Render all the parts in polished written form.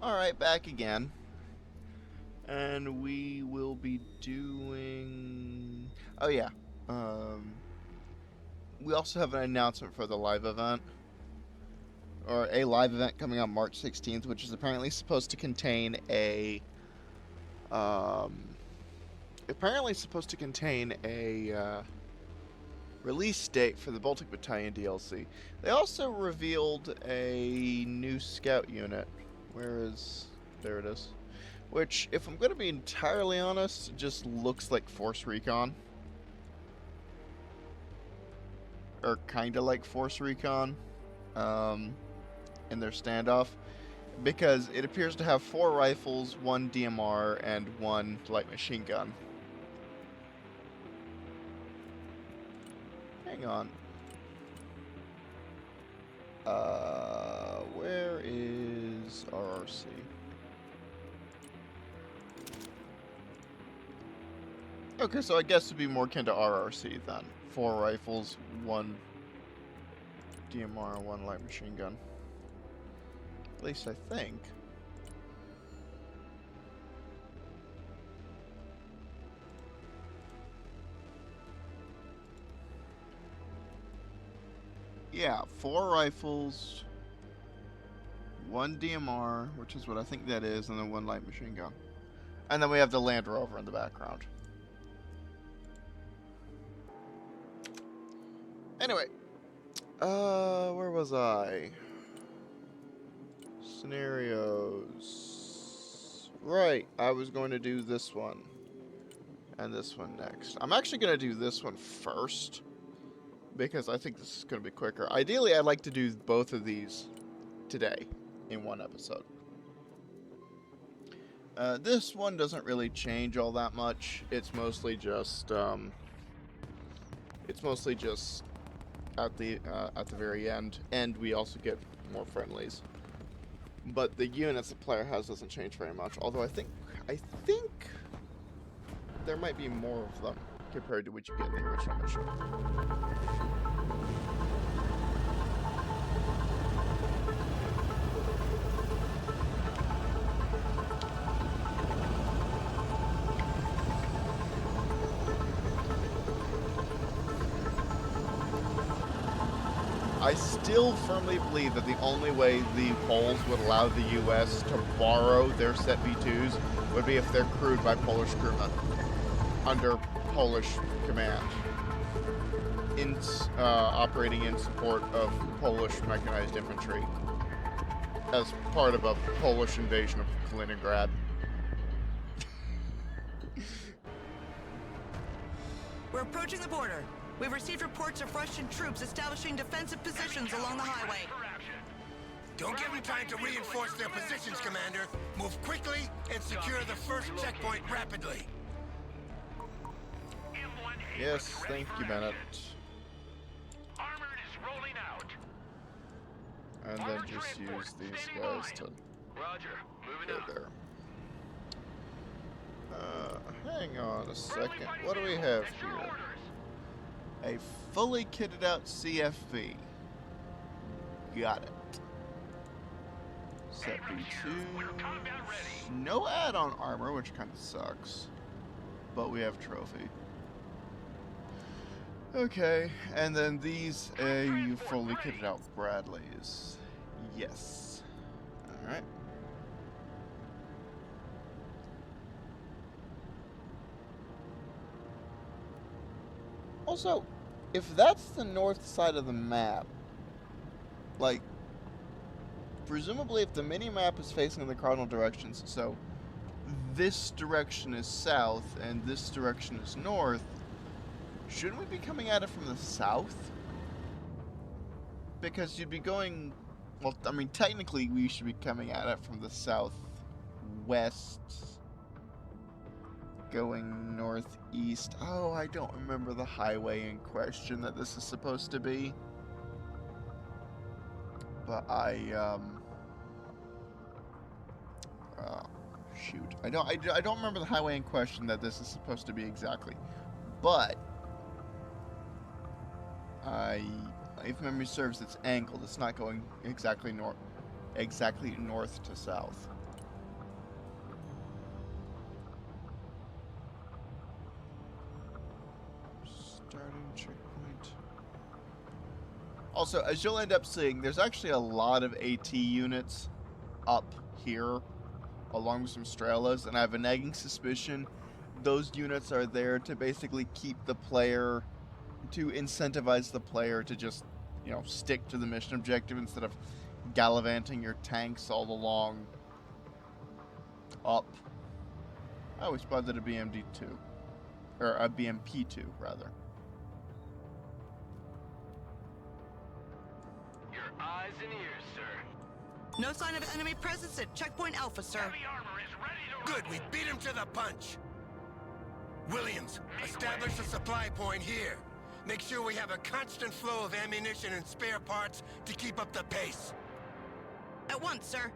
Alright, back again. And we will be doing... Oh yeah. We also have an announcement for the live event. Or a live event coming on March 16th, which is apparently supposed to contain a... release date for the Baltic Battalion DLC. They also revealed a new scout unit. Where is... There it is. Which, if I'm going to be entirely honest, just looks like Force Recon. Or kind of like Force Recon. In their standoff. Because it appears to have 4 rifles, 1 DMR, and 1 light machine gun. Hang on. Where is RRC? Okay, so I guess it'd be more akin to RRC then. 4 rifles, 1 DMR, 1 light machine gun. At least I think. Yeah, 4 rifles, 1 DMR, which is what I think that is, and then 1 light machine gun. And then we have the Land Rover in the background. Anyway, where was I? Scenarios. Right, I was going to do this one. And this one next. I'm actually going to do this one first. Because I think this is going to be quicker. Ideally, I'd like to do both of these today in one episode. This one doesn't really change all that much. It's mostly just at the very end, and we also get more friendlies. But the units the player has doesn't change very much. Although I think there might be more of them compared to what you get in the original mission. I still firmly believe that the only way the Poles would allow the U.S. to borrow their Set V2s would be if they're crewed by Polish crewmen under Polish command, operating in support of Polish mechanized infantry as part of a Polish invasion of Kaliningrad. We're approaching the border. We've received reports of Russian troops establishing defensive positions along the highway. Don't give them time to reinforce their positions, Commander. Move quickly and secure the first checkpoint rapidly. Yes, thank you, Bennett. Armored is rolling out. And then just use these guys to Roger, moving go out. there. Hang on a second. What do we have here? A fully kitted out CFV. Got it. Set V2. No add-on armor, which kind of sucks. But we have trophy. Okay, and then these fully kitted out Bradleys. Yes. Alright. Also, if that's the north side of the map, like, presumably if the mini-map is facing in the cardinal directions, so this direction is south and this direction is north, shouldn't we be coming at it from the south? Because you'd be going... Well, I mean, technically we should be coming at it from the southwest, going northeast. Oh, I don't remember the highway in question that this is supposed to be. But shoot. I don't remember the highway in question that this is supposed to be exactly. But if memory serves, it's angled. It's not going exactly north to south. Also, as you'll end up seeing, there's actually a lot of AT units up here, along with some Strelas, and I have a nagging suspicion those units are there to basically keep the player, to incentivize the player to just, you know, stick to the mission objective instead of gallivanting your tanks all along up. Oh, we spotted a BMD-2. Or a BMP-2, rather. Your eyes and ears, sir. No sign of enemy presence at checkpoint Alpha, sir. Heavy armor is ready to Good, we beat him to the punch. Williams, establish a supply point here. Make sure we have a constant flow of ammunition and spare parts to keep up the pace. At once, sir.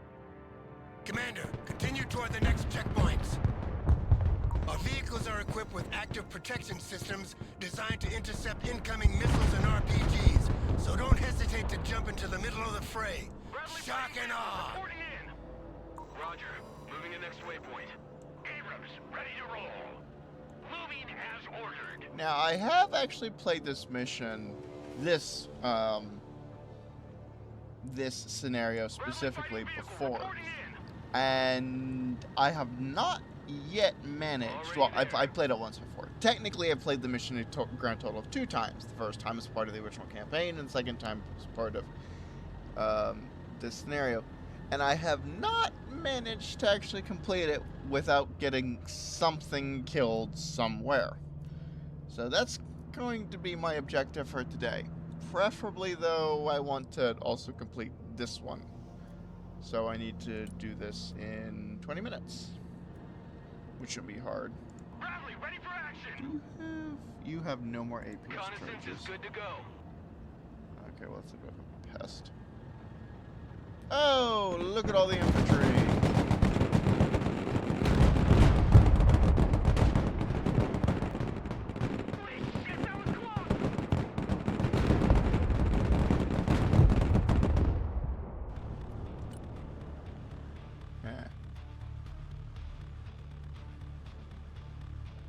Commander, continue toward the next checkpoints. Our vehicles are equipped with active protection systems designed to intercept incoming missiles and RPGs, so don't hesitate to jump into the middle of the fray. Bradley Shock and awe! reporting in. Roger. Moving in next waypoint. Abrams, ready to roll. Moving as ordered. Now, I have actually played this mission, this scenario specifically before, and I have not yet managed, well, I played it once before. Technically, I played the mission a grand total of 2 times. The first time as part of the original campaign, and the second time as part of this scenario. And I have not managed to actually complete it without getting something killed somewhere. So that's going to be my objective for today. Preferably, though, I want to also complete this one. So I need to do this in 20 minutes. Which should be hard. Bradley, ready for action. You have no more APS Reconnaissance charges. is good to go. Okay, well, that's a bit of a pest. Oh, look at all the infantry. Holy shit, that was close. Yeah.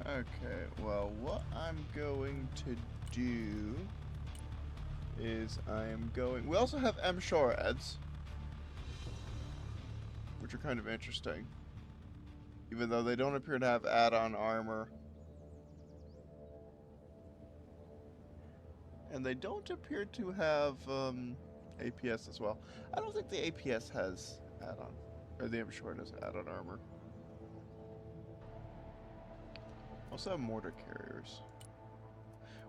Okay, well, what I'm going to do is I am going... We also have M-Shorads, which are kind of interesting, even though they don't appear to have add-on armor. And they don't appear to have APS as well. I don't think the APS has add-on, or the M-Short has add-on armor. Also have mortar carriers.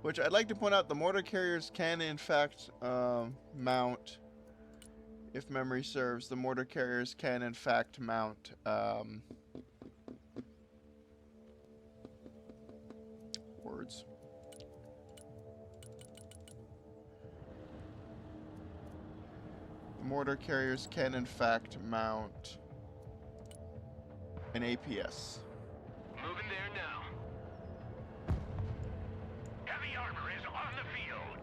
Which I'd like to point out, the mortar carriers can in fact mount, if memory serves, the mortar carriers can in fact mount words. Mortar carriers can in fact mount an APS. Moving there now. Heavy armor is on the field.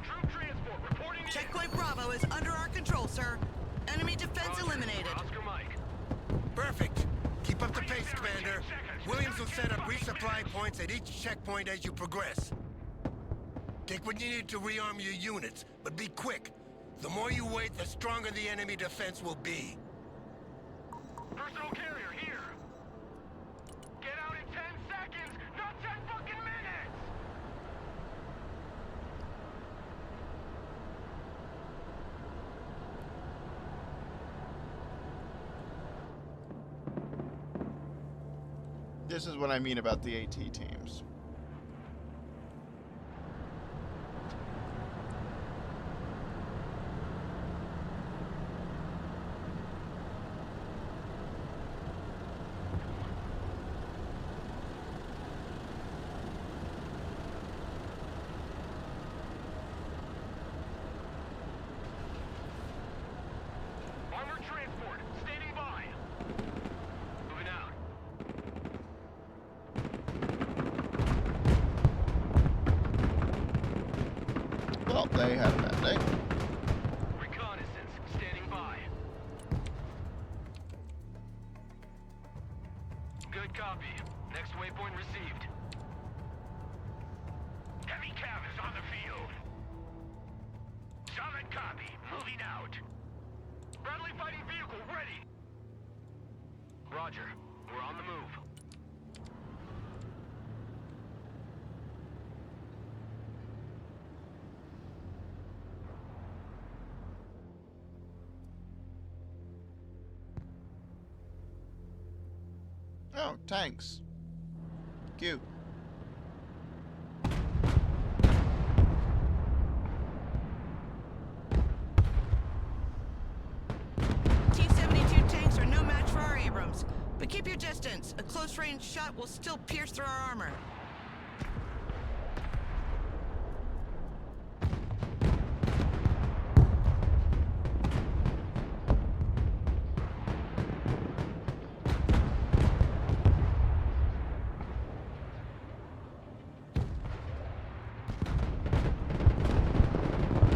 Troop transport reporting in. Checkpoint Bravo is under our control, sir. Enemy defense Roger. eliminated. Oscar Mike. Perfect. Keep up the pace, Commander. Williams will set up resupply points at each checkpoint as you progress. Take what you need to rearm your units, but be quick. The more you wait, the stronger the enemy defense will be. Personal carrier here. Get out in 10 seconds, not 10 fucking minutes. This is what I mean about the AT teams. they had a bad day. Reconnaissance standing by. Good copy. Next waypoint received. Heavy cav is on the field. Solid copy. Moving out. Bradley fighting vehicle ready. Roger. We're on the move. Oh, tanks. Cute. T-72 tanks are no match for our Abrams. But keep your distance. A close-range shot will still pierce through our armor.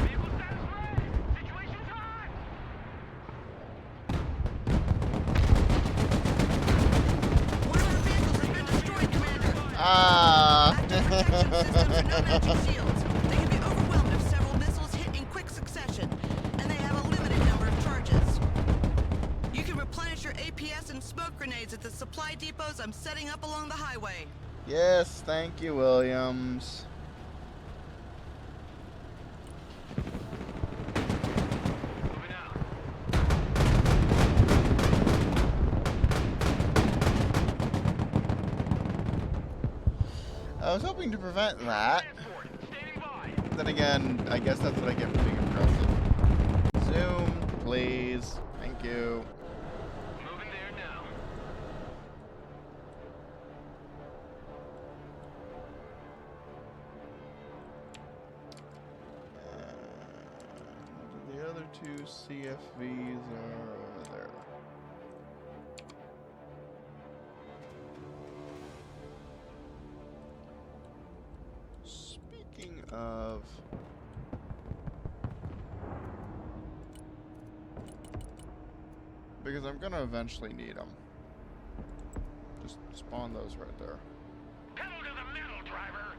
Vehicle status red. Situation's hot. One of our vehicles has been destroyed, Commander. Ah. Active protection systems are no match for shields. They can be overwhelmed if several missiles hit in quick succession, and they have a limited number of charges. You can replenish your APS and smoke grenades at the supply depots I'm setting up along the highway. Yes, thank you, Williams. Moving out. I was hoping to prevent that. Transport standing by. Then again, I guess that's what I get for being aggressive. Zoom, please. Thank you. Moving there now. And the other two CFVs are over there. Speaking of... Because I'm gonna eventually need them. Just spawn those right there. Pedal to the metal, driver.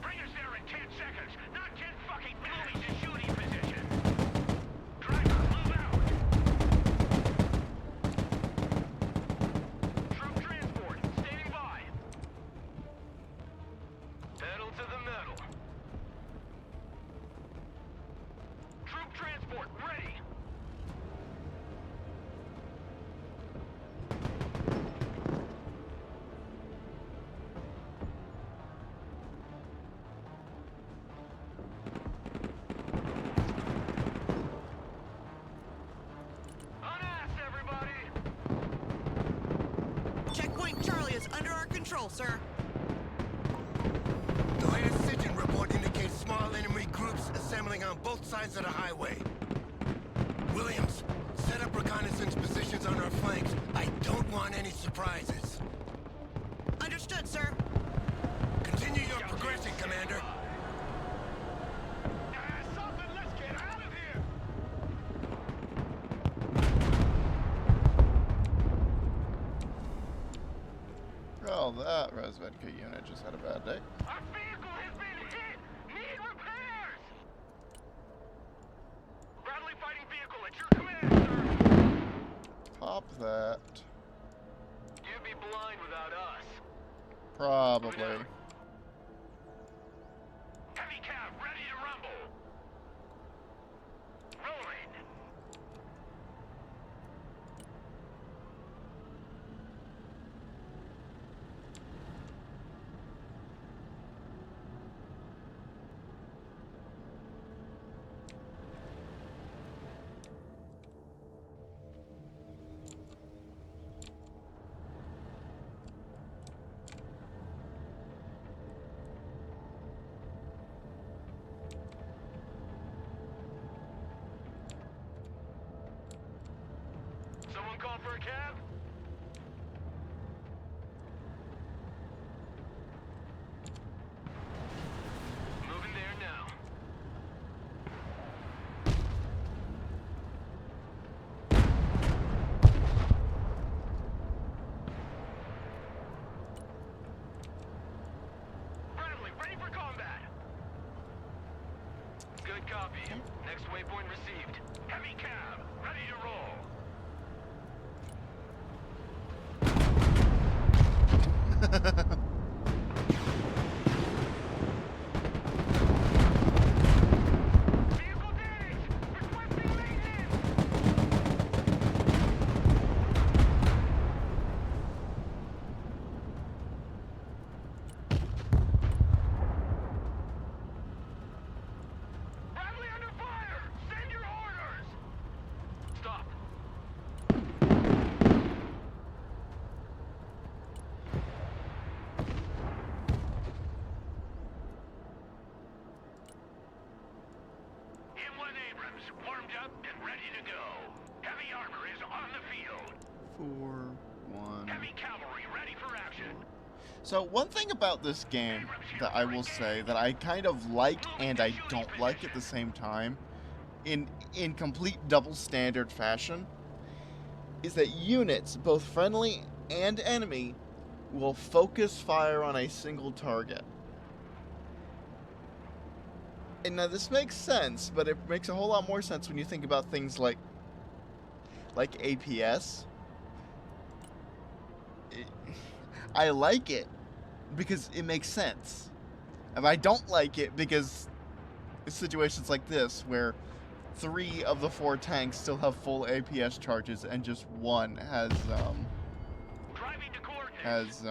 Bring us there in 10 seconds, not 10 fucking minutes to shooting position. Driver, move out. Troop transport standing by. Pedal to the metal. Troop transport ready. Unass, everybody! Checkpoint Charlie is under our control, sir. The latest SIGINT report indicates small enemy groups assembling on both sides of the highway. Williams, set up reconnaissance positions on our flanks. I don't want any surprises. Understood, sir. Continue your progression, Commander. Something, let's get out of here! Well, that Resvedka unit just had a bad day. Our vehicle has been hit! Need repairs! Bradley fighting vehicle at your command, sir! Pop that. You'd be blind without us. Probably. Heavy cab ready to rumble. Rolling. Someone call for a cab? Moving there now. waypoint received. Heavy cab, ready to roll. Vehicle damage! Requesting maintenance! Bradley under fire! Send your orders! Stop. M1 Abrams, warmed up and ready to go. Heavy armor is on the field. 4, 1. Heavy cavalry ready for action. So one thing about this game that I will say that I kind of like and I don't like at the same time, in complete double standard fashion, is that units, both friendly and enemy, will focus fire on a single target. And now this makes sense, but it makes a whole lot more sense when you think about things like APS. I like it because it makes sense. And I don't like it because it's situations like this where 3 of the 4 tanks still have full APS charges and just one has Driving to coordinates.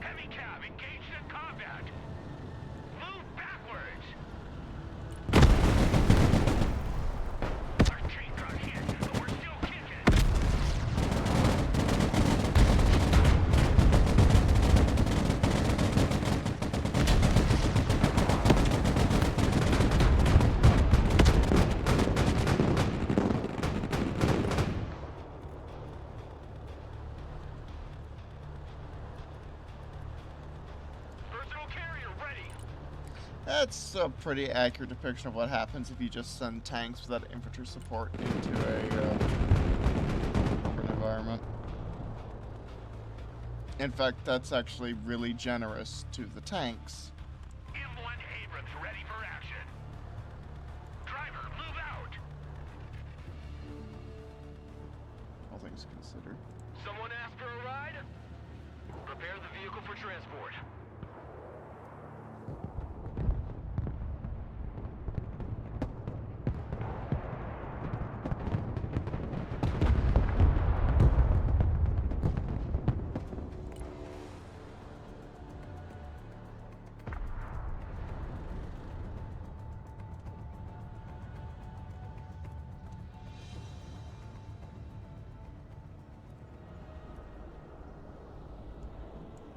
Heavy cab engaged in combat. Move backwards. Our tank got hit, but we're still kicking. Personal carrier ready. That's a pretty accurate depiction of what happens if you just send tanks without infantry support into a urban environment. In fact, that's actually really generous to the tanks. M1 Abrams ready for action. Driver, move out. All things considered. Someone asked for a ride? Prepare the vehicle for transport.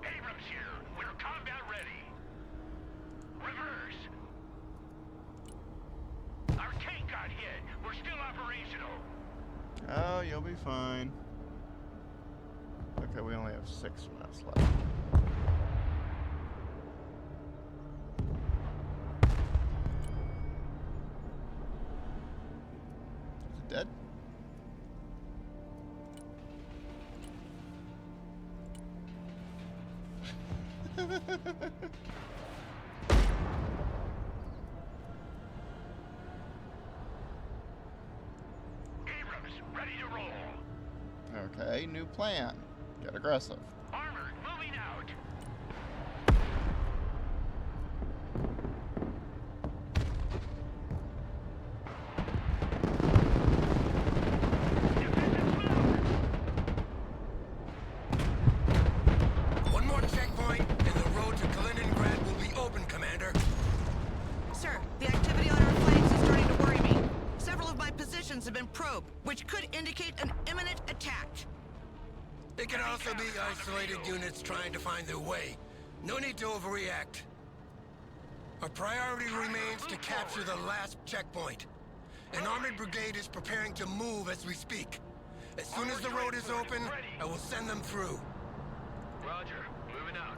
Abrams here. We're combat ready. Reverse. Our tank got hit. We're still operational. Oh, you'll be fine. Okay, we only have 6 minutes left. Is it dead? Abrams ready to roll. Okay, new plan. Get aggressive. Armored moving out. Defensive smoke. One more checkpoint, and the road to Kaliningrad will be open, Commander. Sir, the activity on our flanks is starting to worry me. Several of my positions have been probed, which could indicate an imminent attack. It can also be isolated units trying to find their way. No need to overreact. Our priority remains to capture the last checkpoint. An armored brigade is preparing to move as we speak. As soon as the road is open, I will send them through. Roger. Moving out.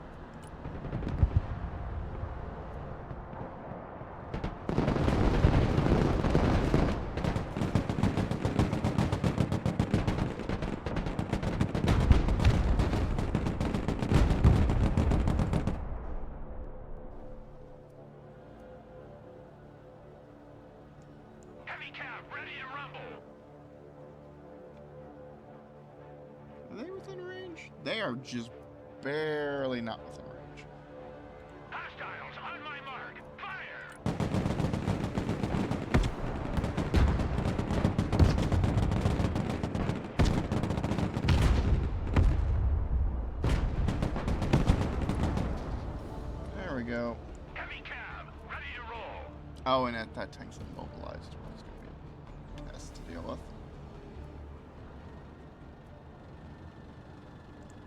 within range? They are just barely not within range. Hostiles on my mark. Fire! There we go. Heavy cab, ready to roll. Oh, and that tank's immobilized, which is going to be a test to deal with.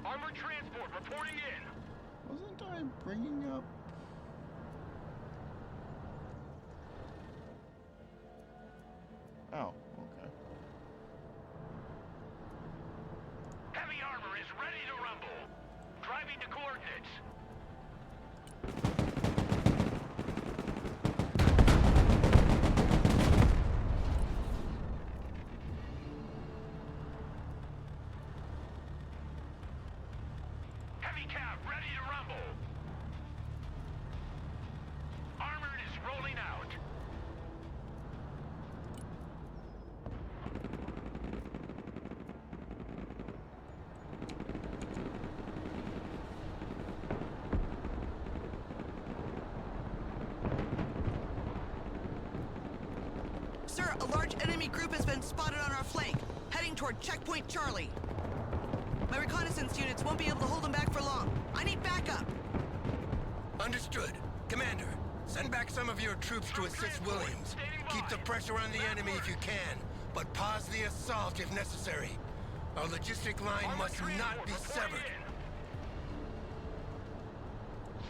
Armored transport reporting in. Wasn't I bringing up... Oh, okay. Heavy armor is ready to rumble. Driving to coordinates. Heavy cab ready to rumble. Armored is rolling out. Sir, a large enemy group has been spotted on our flank, heading toward checkpoint Charlie. My reconnaissance units won't be able to hold them back for long. I need backup. Understood. Commander, send back some of your troops to assist Williams. Keep the pressure on the enemy if you can, but pause the assault if necessary. Our logistic line Armored must not transport be reporting severed. in.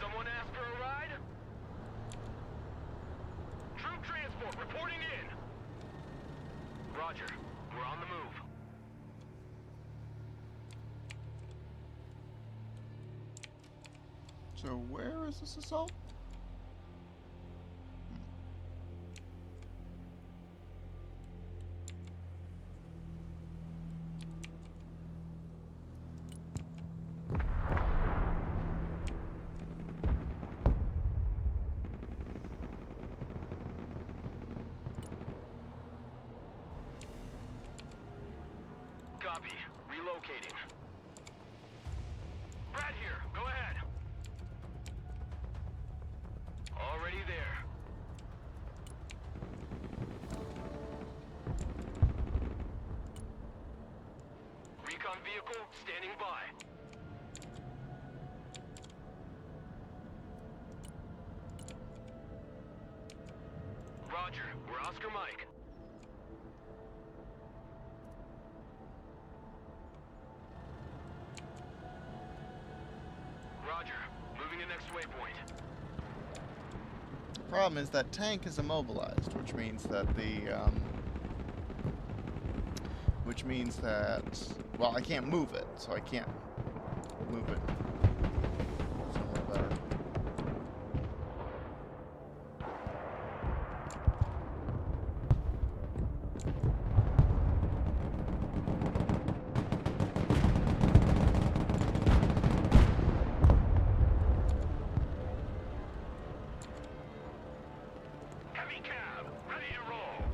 Someone asked for a ride? Troop transport reporting in. Roger. We're on the move. So where is this assault? Copy. Relocating. Brad here. Go ahead. Already there. Recon vehicle standing by. Roger. We're Oscar Mike. Roger. Moving to next waypoint. The problem is that tank is immobilized, which means that well, I can't move it, so I can't move it somewhere better. Heavy cab, ready to roll.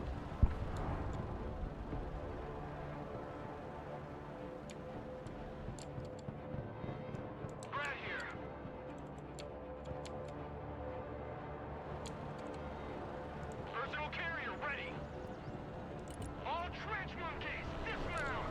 Brad here. Personal carrier ready. All trench monkeys, dismount.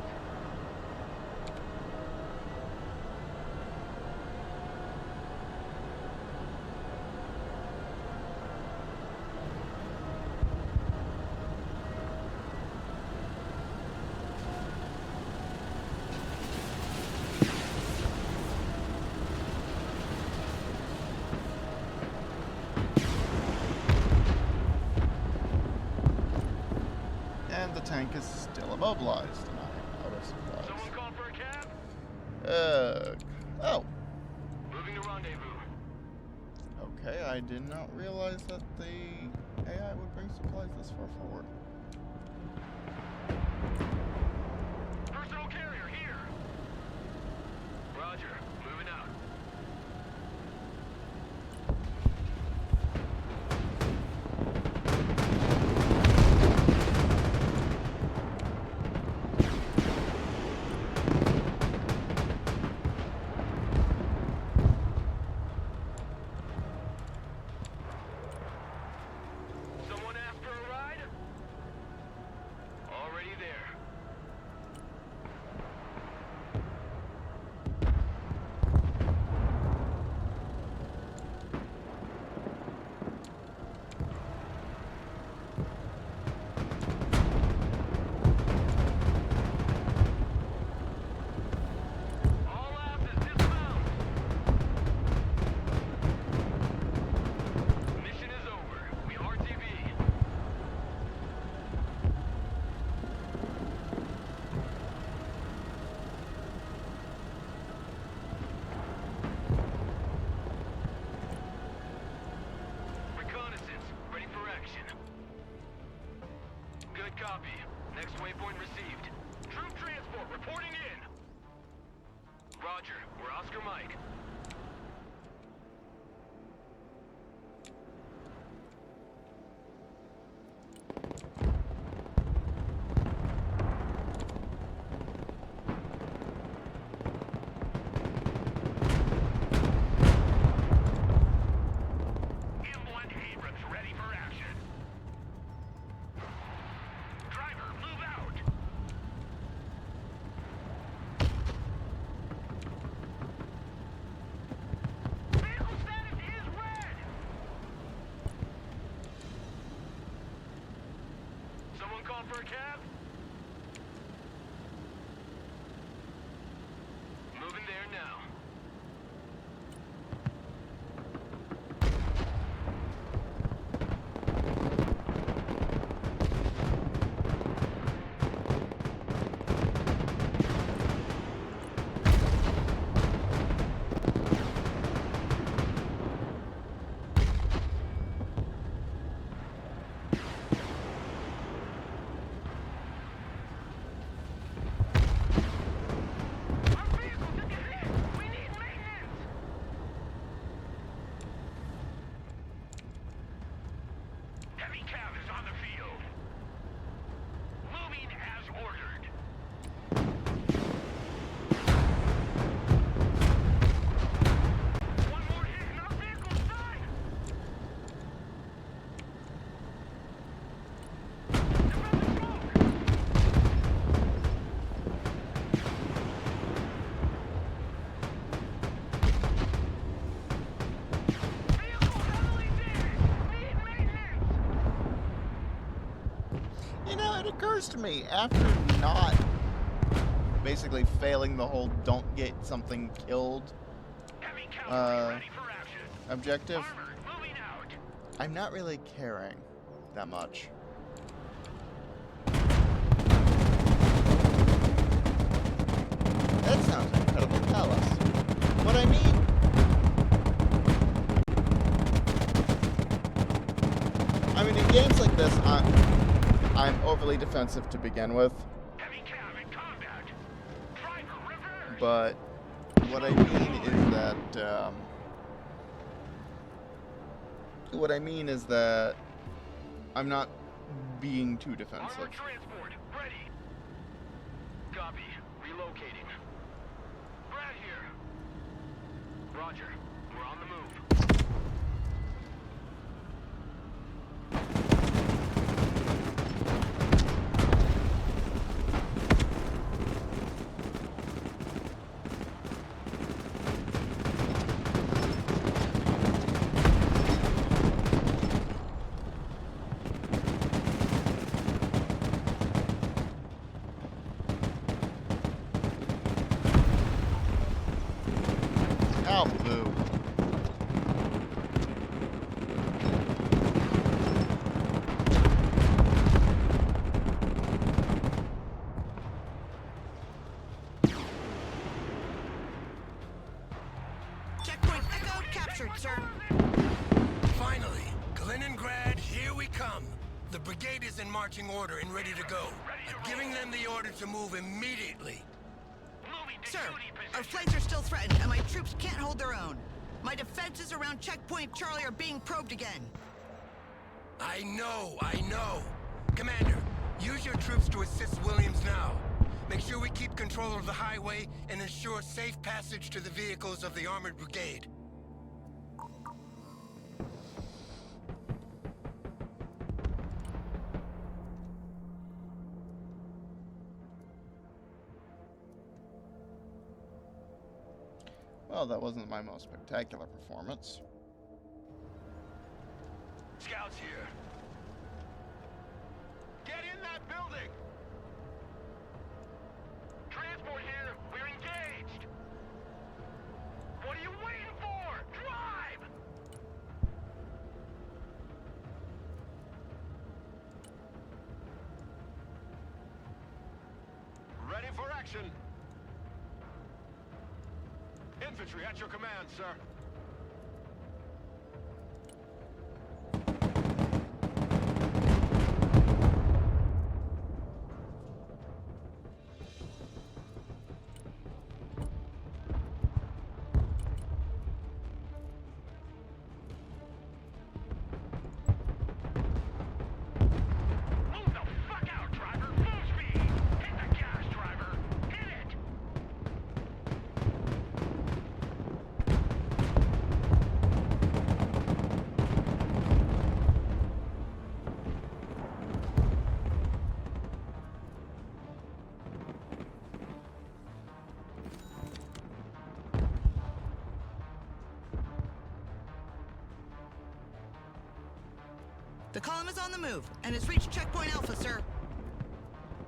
And the tank is still immobilized, and I'm out of supplies. Someone call for a cab? Oh, Moving to rendezvous. okay, I did not realize that the AI would bring supplies this far forward. Personal carrier here. Roger. Moving out. checkpoint received. Troop transport reporting in. Roger. We're Oscar Mike. M1 Abrams ready for action. Driver, move out. Vehicle status is red. Someone call for a cab? Moving there now. Our vehicle took a hit. We need maintenance. Heavy cav is on the field. Moving as ordered. One more hit and our vehicle's done. They're on the smoke. Vehicle heavily damaged. Need maintenance. You know, it occurs to me, after not basically failing the whole don't get something killed Heavy cavalry ready for action. objective, Armored moving out. I'm not really caring that much. That sounds incredibly callous. What I mean... in games like this, I'm overly defensive to begin with. Heavy cav in combat. Driver reverse. But what I mean is that I'm not being too defensive. Armored transport ready. Copy. Relocating. Brad here. Roger. We're on the move. Ow, boo. Checkpoint Echo captured, sir. Finally, Kaliningrad, here we come. The brigade is in marching order and ready to go. I'm giving them the order to move immediately. Moving to Sir, duty our position. flanks are still threatened, and my troops can't hold their own. My defenses around Checkpoint Charlie are being probed again. I know. Commander, use your troops to assist Williams now. Make sure we keep control of the highway and ensure safe passage to the vehicles of the armored brigade. Well, that wasn't my most spectacular performance. Scouts here. Get in that building! Transport here. We're engaged. What are you waiting for? Drive! Ready for action. Infantry at your command, sir. The column is on the move and has reached checkpoint Alpha, sir.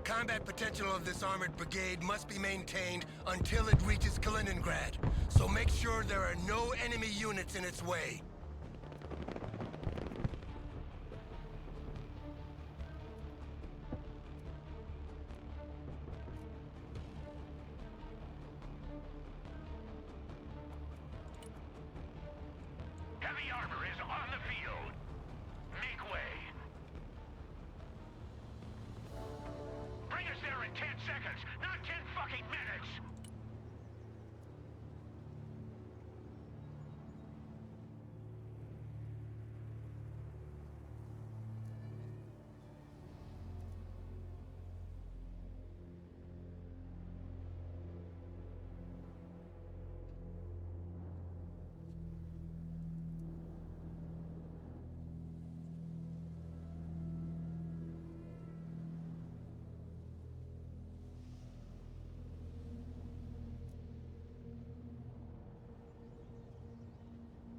Combat potential of this armored brigade must be maintained until it reaches Kaliningrad. So make sure there are no enemy units in its way. Heavy armor is on the field. Make way. Bring us there in 10 seconds, not 10 fucking minutes.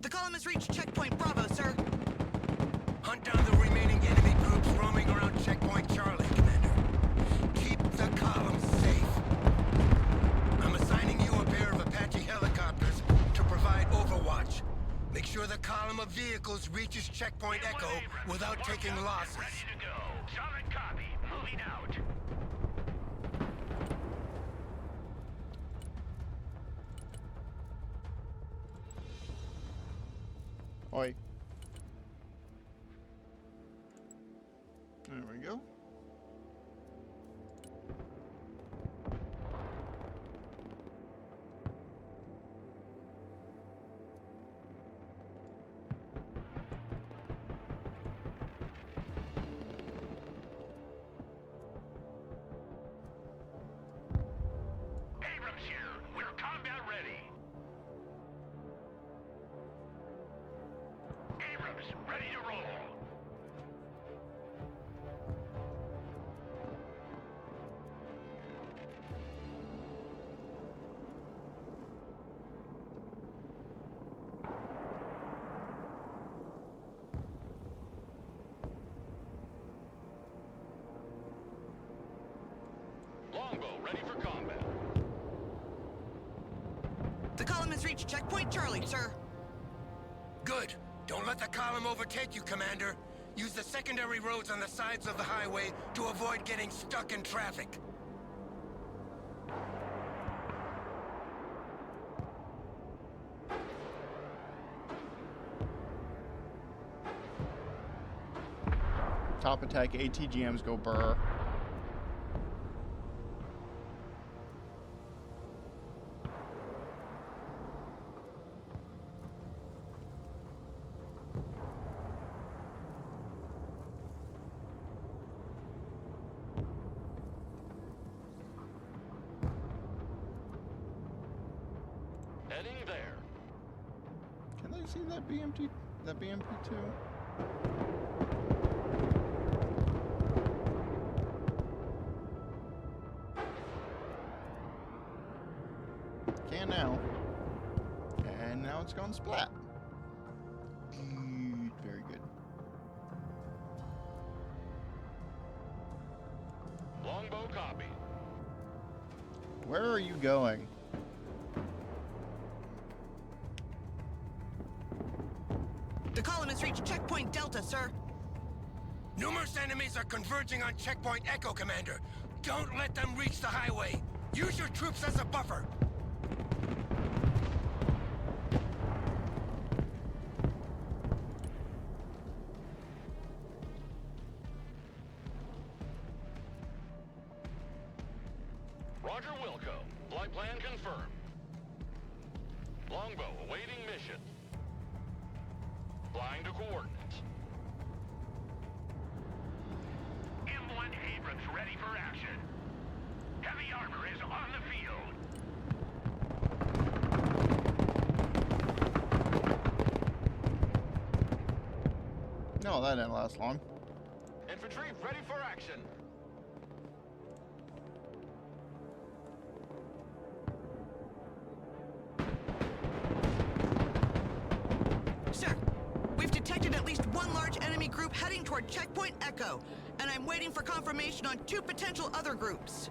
The column has reached checkpoint Bravo, sir. Hunt down the remaining enemy groups roaming around checkpoint Charlie, Commander. Keep the column safe. I'm assigning you a pair of Apache helicopters to provide overwatch. Make sure the column of vehicles reaches checkpoint Echo without taking losses. Ready to go. Solid copy. Moving out. Oi. There we go. Abrams here. We're combat ready. Abrams, ready to roll. Longbow, ready for combat. The column has reached checkpoint Charlie, sir. Good. Don't let the column overtake you, Commander. Use the secondary roads on the sides of the highway to avoid getting stuck in traffic. Top attack ATGMs go burr. Heading there. Can they see that BMP2? Can now. And now it's gone splat. Good, very good. Longbow copy. Where are you going? The column has reached checkpoint Delta, sir. Numerous enemies are converging on checkpoint Echo, Commander. Don't let them reach the highway. Use your troops as a buffer. Roger Wilco. Flight plan confirmed. Longbow awaiting mission. Flying to coordinates. M1 Abrams ready for action. Heavy armor is on the field. No, that didn't last long. Infantry ready for action. Sir, we've detected at least one large enemy group group heading toward Checkpoint Echo, and I'm waiting for confirmation on 2 potential other groups.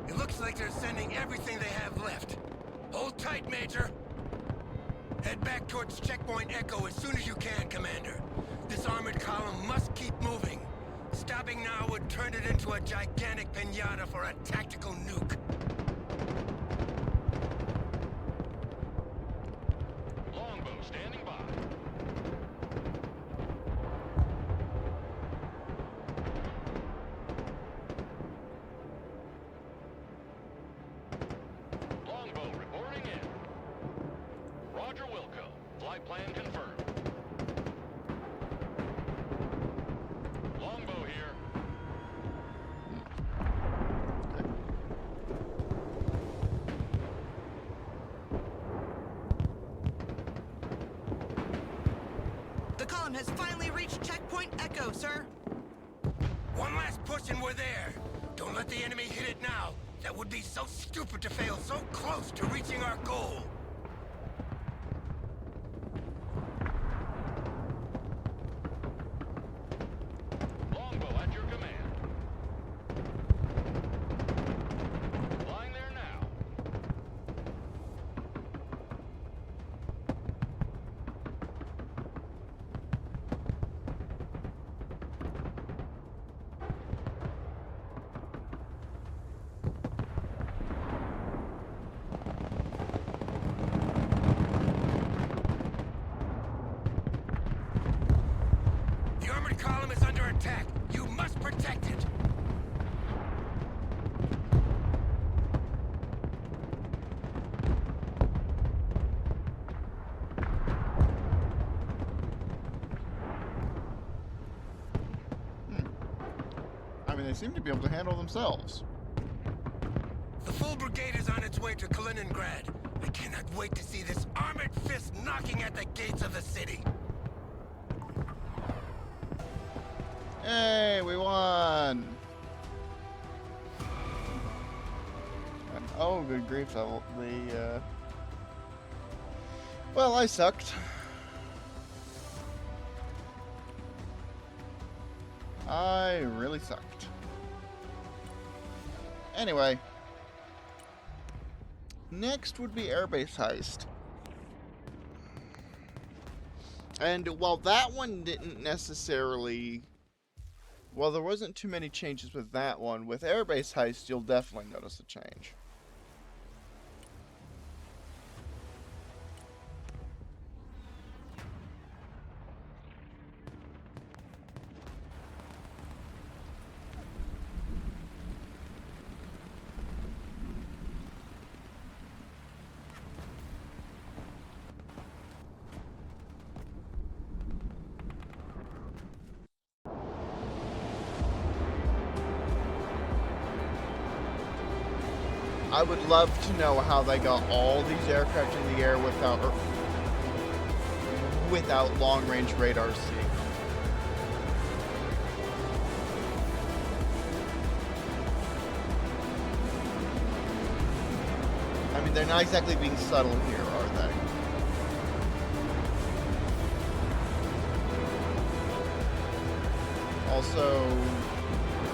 It looks like they're sending everything they have left. Hold tight, Major. Head back towards Checkpoint Echo as soon as you can, Commander. This armored column must keep moving. Stopping now would turn it into a gigantic pinata for a tactical nuke. Longbow standing by. Longbow reporting in. Roger Wilco. Flight plan confirmed. Longbow here. The column has finally reached Checkpoint Echo, sir. One last push and we're there. Don't let the enemy hit it now. That would be so stupid to fail so close to reaching our goal. Longbow at your command. Flying there now. The armored column is under attack. You must protect it. I mean, they seem to be able to handle themselves. The full brigade is on its way to Kaliningrad. I cannot wait to see this armored fist knocking at the gates of the city. Hey, we won! And, oh, good grief, well, I sucked. I really sucked. Anyway. Next would be Airbase Heist. And while that one didn't necessarily... Well, there wasn't too many changes with that one. With Airbase Heist, you'll definitely notice a change. I would love to know how they got all these aircraft in the air without long-range radar seeing them. I mean, they're not exactly being subtle here, are they? Also,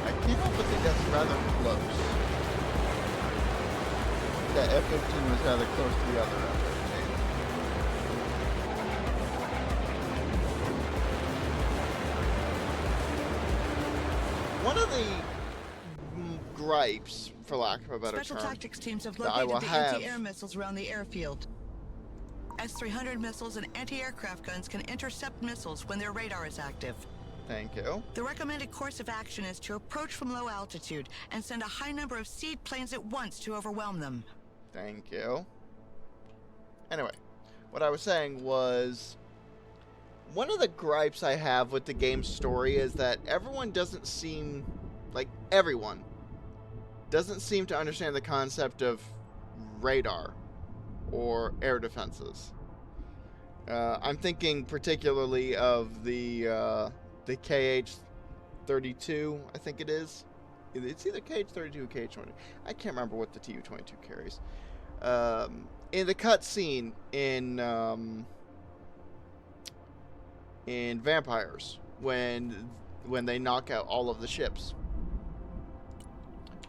I can't help but think that's rather close. That F-15 was rather close to the other F-15. One of the gripes, for lack of a better Special term, tactics teams have that I located will the have... anti-air missiles around the airfield. S-300 missiles and anti-aircraft guns can intercept missiles when their radar is active. Thank you. The recommended course of action is to approach from low altitude and send a high number of seed planes at once to overwhelm them. Thank you. Anyway, what I was saying was, one of the gripes I have with the game's story is that everyone doesn't seem to understand the concept of radar or air defenses. I'm thinking particularly of the KH-32, I think it is. It's either KH-32 or KH-20. I can't remember what the Tu-22 carries. In the cutscene in Vampires, when they knock out all of the ships.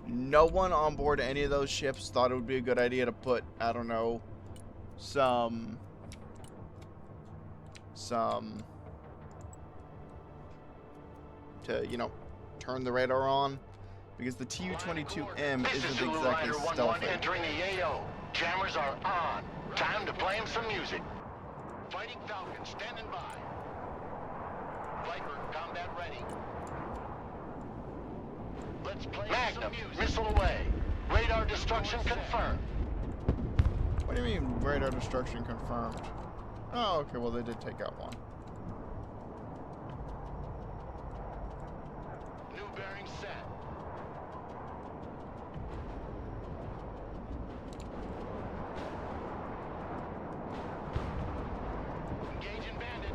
No one on board any of those ships thought it would be a good idea to put, I don't know, some to, you know, turn the radar on, because the Tu-22M This is isn't Zulu exactly Rider 1-1 stealthy. entering the AO. Jammers are on. Time to play him some music. Fighting Falcon standing by. Viper combat ready. Let's play Magnum, some music. Missile away. Radar destruction confirmed. What do you mean radar destruction confirmed? Oh, okay, well they did take out one. New bearing set. Engaging bandit.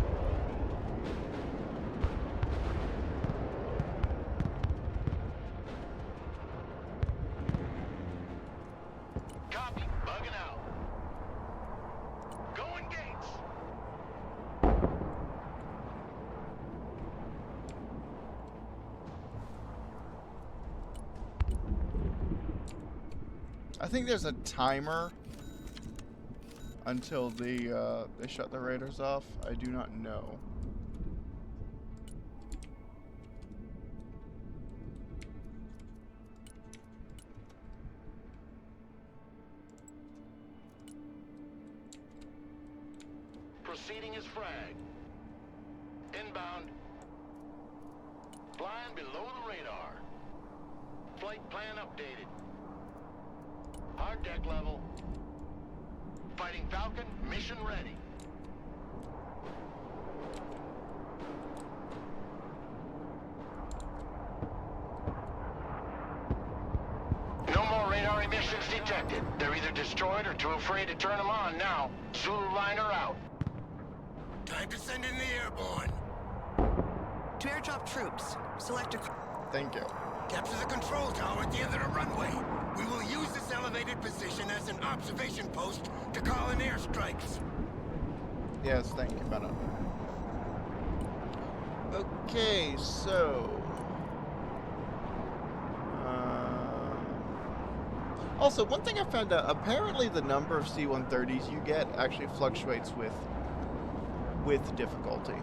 Copy. Bugging out. Going gates. I think there's a timer until they shut the raiders off. I do not know. Proceeding is frag. Inbound. Flying below the radar. Flight plan updated. Hard deck level. Fighting Falcon, mission ready. No more radar emissions detected. They're either destroyed or too afraid to turn them on now. Zulu liner out. Time to send in the airborne. To airdrop troops, select a... Thank you. Capture the control tower at the end of the runway. We will use this elevated position as an observation post to call in airstrikes. Yes, thank you, Bennett. Okay, so... Also, one thing I found out, apparently the number of C-130s you get actually fluctuates with difficulty.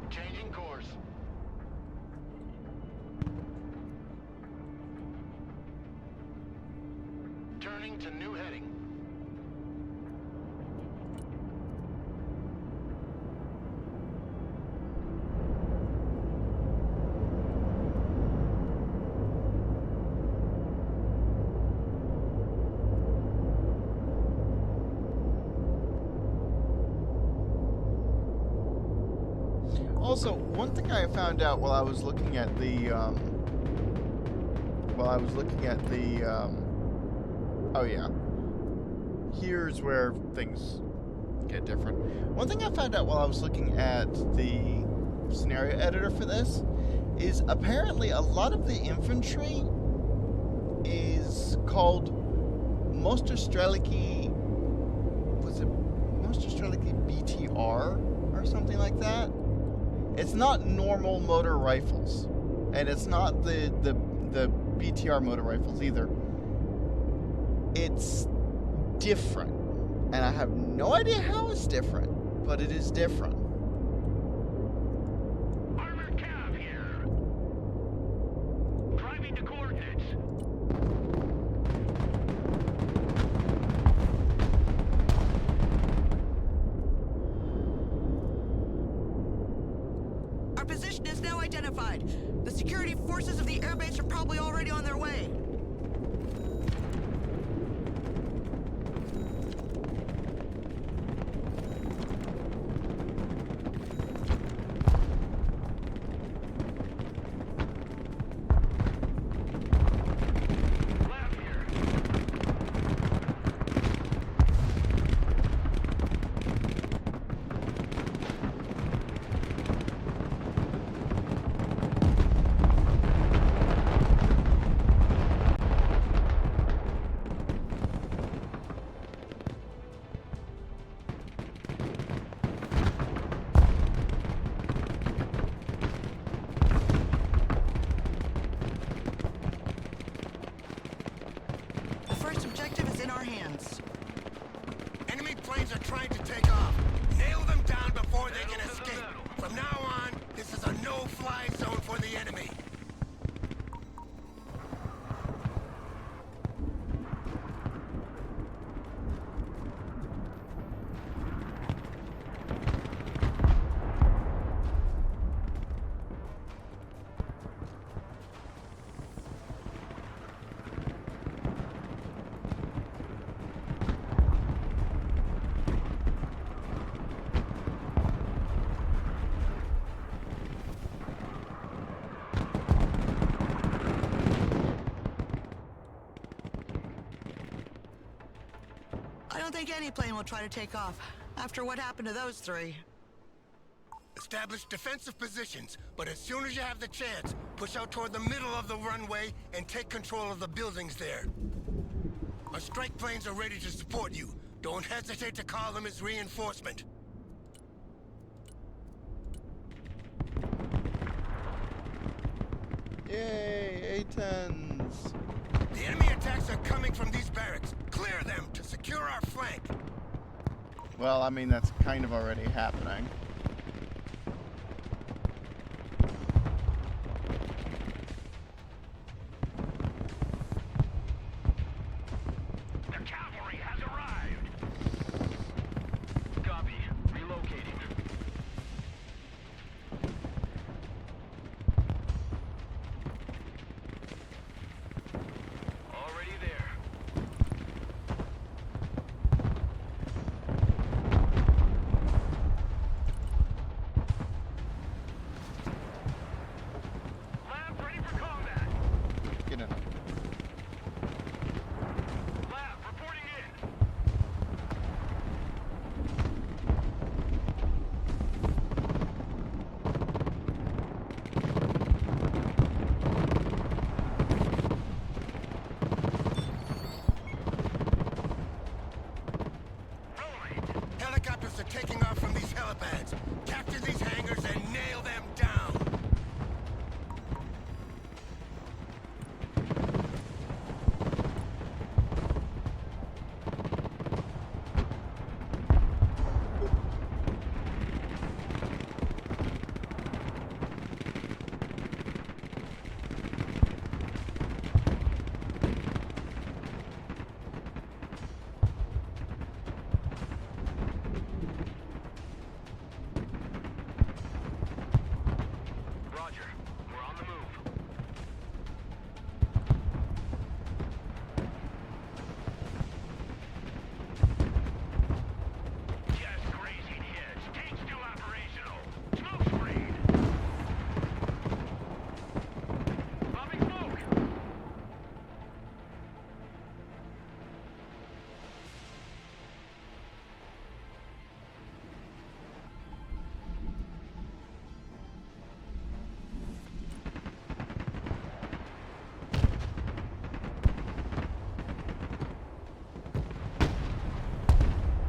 Changing course. Turning to new heading. Also, one thing I found out while I was looking at the, oh yeah, here's where things get different. One thing I found out while I was looking at the scenario editor for this is apparently a lot of the infantry is called Mosterstreliki, was it Mosterstreliki BTR or something like that? It's not normal motor rifles, and it's not the BTR motor rifles either. It's different, and I have no idea how it's different, but it is different. Armored Cav here. Driving to coordinates. Our position is now identified. identified. The security forces of the airbase are probably already on their way. Lab here. The first objective is in our hands. Enemy planes are trying to take off. Nail them down before they can escape. From now on, this is a no-fly zone for the enemy. I don't think any plane will try to take off after what happened to those three. Establish defensive positions, but as soon as you have the chance, push out toward the middle of the runway and take control of the buildings there. Our strike planes are ready to support you. Don't hesitate to call them as reinforcement. Yay, A-10s. The enemy attacks are coming from these barracks. Clear them to secure our flank. Well, I mean, that's kind of already happening. The cavalry has arrived. Copy. Relocating. Already there. Lab ready for combat. Get in. Lab reporting in. Rolling. Helicopters are taking off from these helipads. Capture these hangars and nail them down. Roger. We're on the move. Just grazing hits. Tank still operational. Smoke screen. Popping smoke.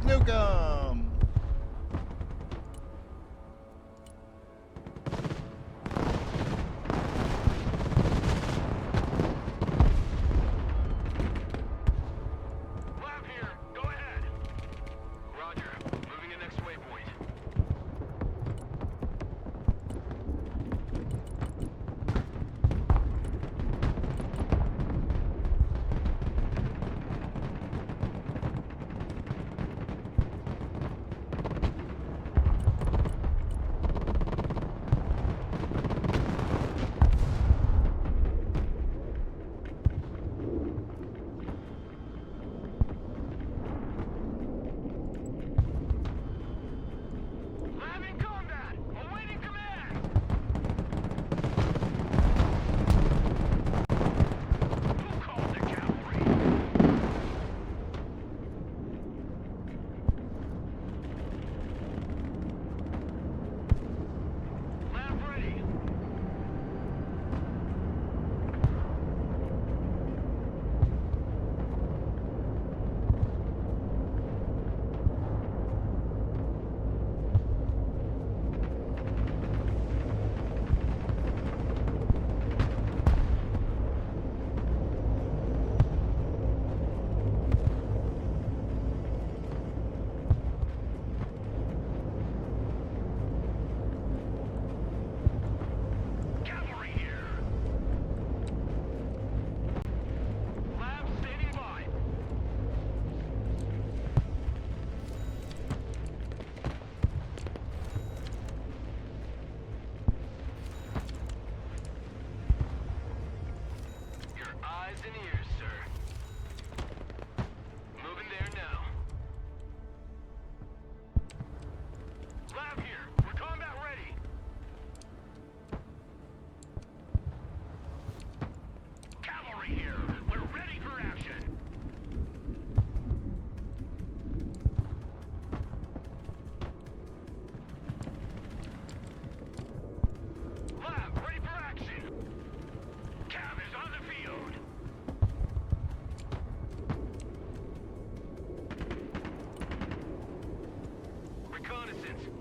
Nuke 'em! Lab here. Go ahead. Roger. Moving to next waypoint.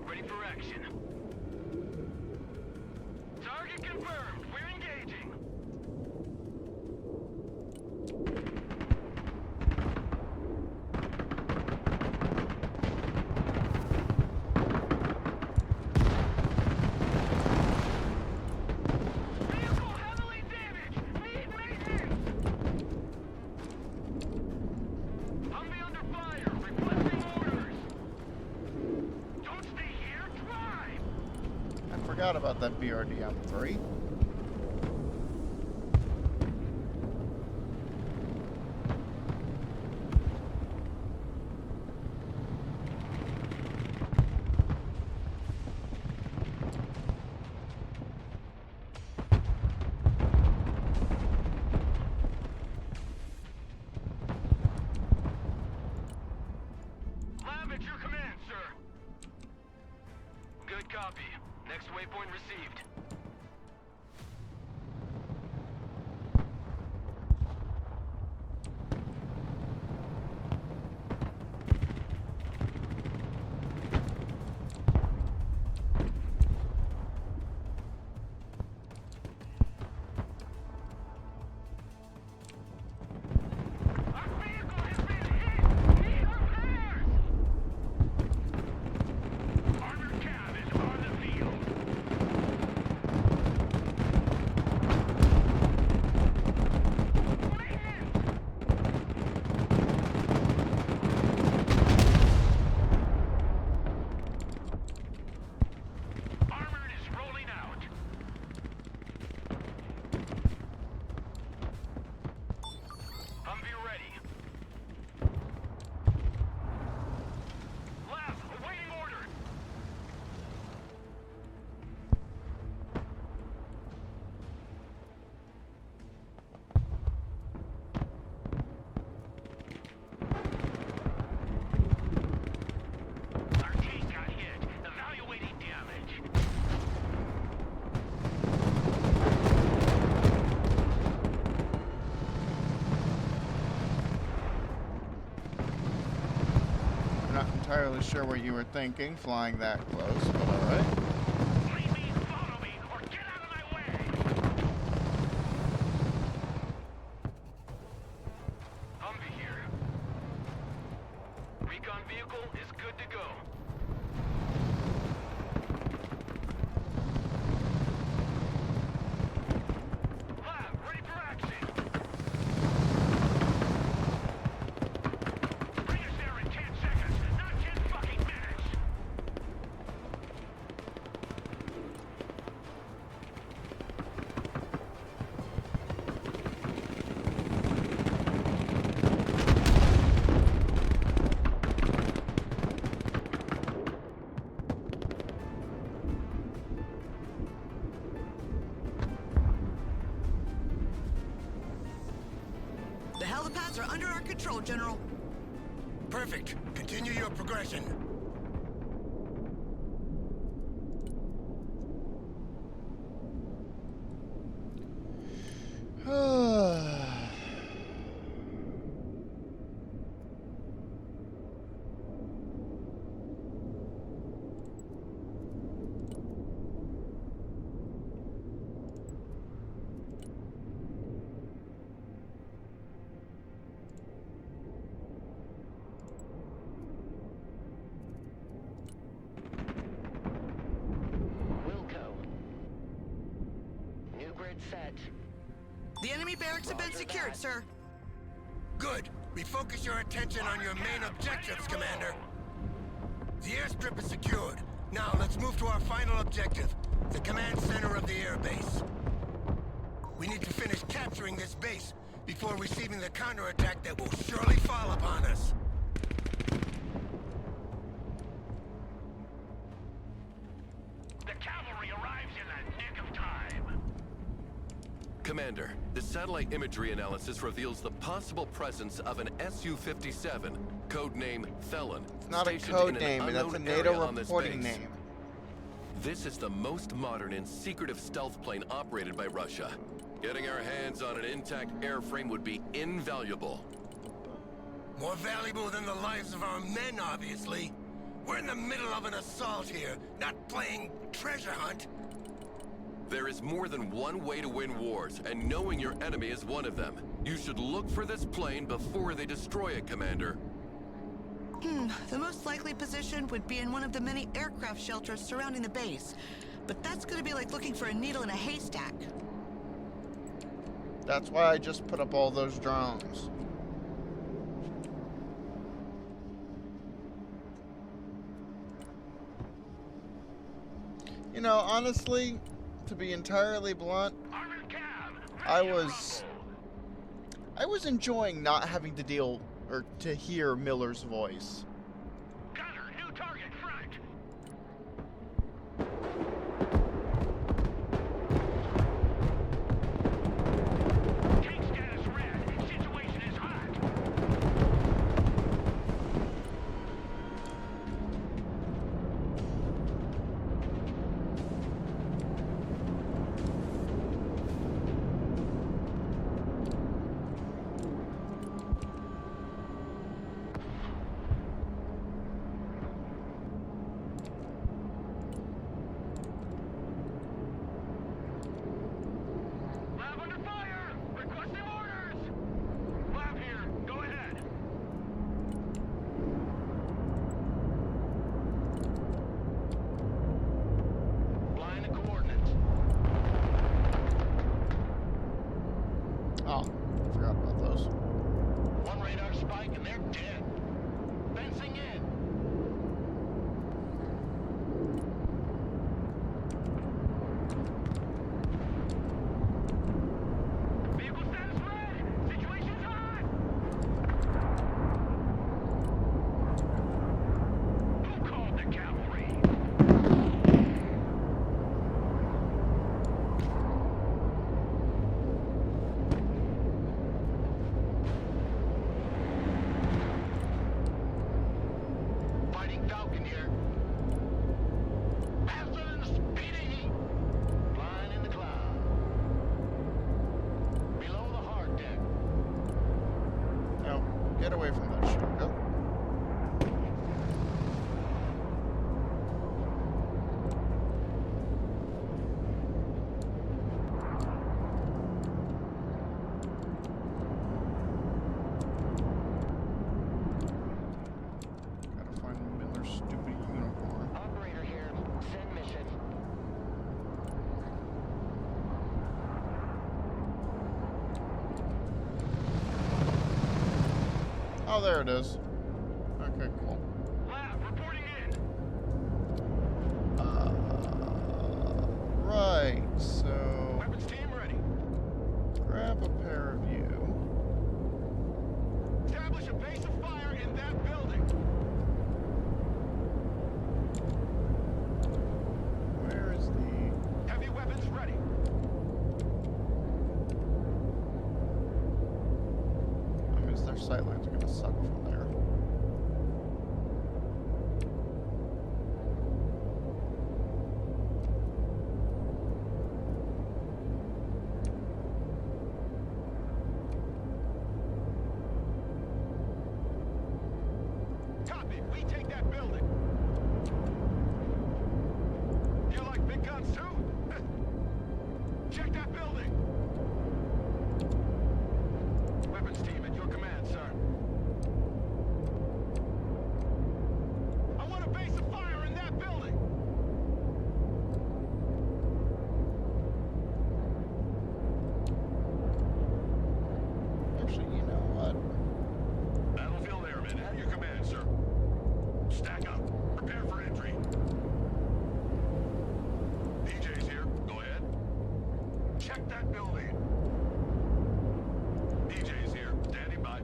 Ready for action. Target confirmed. We're engaging. Vehicle heavily damaged. Need maintenance. Humvee under fire. Requesting orders. Don't stay here. Drive. I forgot about that BRDM-3. Lab at your command, sir. Good copy. Next waypoint received. Our vehicle has been hit! Need repairs! Armored cab is on the field. Maintenance! Armored is rolling out. Humvee ready. Lab, awaiting order. Our tank got hit. Evaluating damage. I'm not entirely sure what you were thinking, flying that close, but alright. Lead me, follow me, or get out of my way. Humvee here. Recon vehicle is good to go. Lab, ready for action. Bring us there in 10 seconds, not 10 fucking minutes. The helipads are under our control, General. Perfect. Continue your progression. Wilco. New grid set. The enemy barracks have been Roger secured, that. sir. Good. Refocus your attention on your main objectives, Commander. The airstrip is secured. Now let's move to our final objective, the command center of the airbase. We need to finish capturing this base before receiving the counterattack that will surely fall upon us. The cavalry arrives in the nick of time. Commander, the satellite imagery analysis reveals the possible presence of an Su-57, codename Felon. It's not a stationed code in an name, that's a unknown NATO area on this reporting base. name. This is the most modern and secretive stealth plane operated by Russia. Getting our hands on an intact airframe would be invaluable. More valuable than the lives of our men, obviously. We're in the middle of an assault here, not playing treasure hunt. There is more than one way to win wars, and knowing your enemy is one of them. You should look for this plane before they destroy it, Commander. The most likely position would be in one of the many aircraft shelters surrounding the base. But that's gonna be like looking for a needle in a haystack. That's why I just put up all those drones. You know, honestly, to be entirely blunt, Armored cab, I ready to was rumble. enjoying not having to deal or to hear Miller's voice. Gunner, new target front. Tank status red. Situation is hot. Lab under fire! Requesting orders! Lab here, go ahead. Line of coordinates. Oh, forgot about those. One radar spike and they're dead. Fencing in. Vehicle status red! Situation's hot! Who called the cavalry? Fighting Falcon here. Faster than the speeding heat. Flying in the cloud. Below the hard deck. No, get away from that shit. Go. Gotta find Miller's stupid unicorn. Operator here. Send mission. Oh, there it is. Okay, cool. Lab reporting in. Right, so Weapons team ready. grab a pair of you. Establish a base of fire in that building. Where is the... Heavy weapons ready. I mean, their sightlines are gonna suck from there. Copy. We take that building. You like big guns too? Check that building. Weapons team at your command, sir. I want a base of fire in that building. Actually, you know what? Battlefield Airmen at your command, sir. Stack up. Prepare for entry. DJ's here. Go ahead. Check that building. DJ's here. Standing by.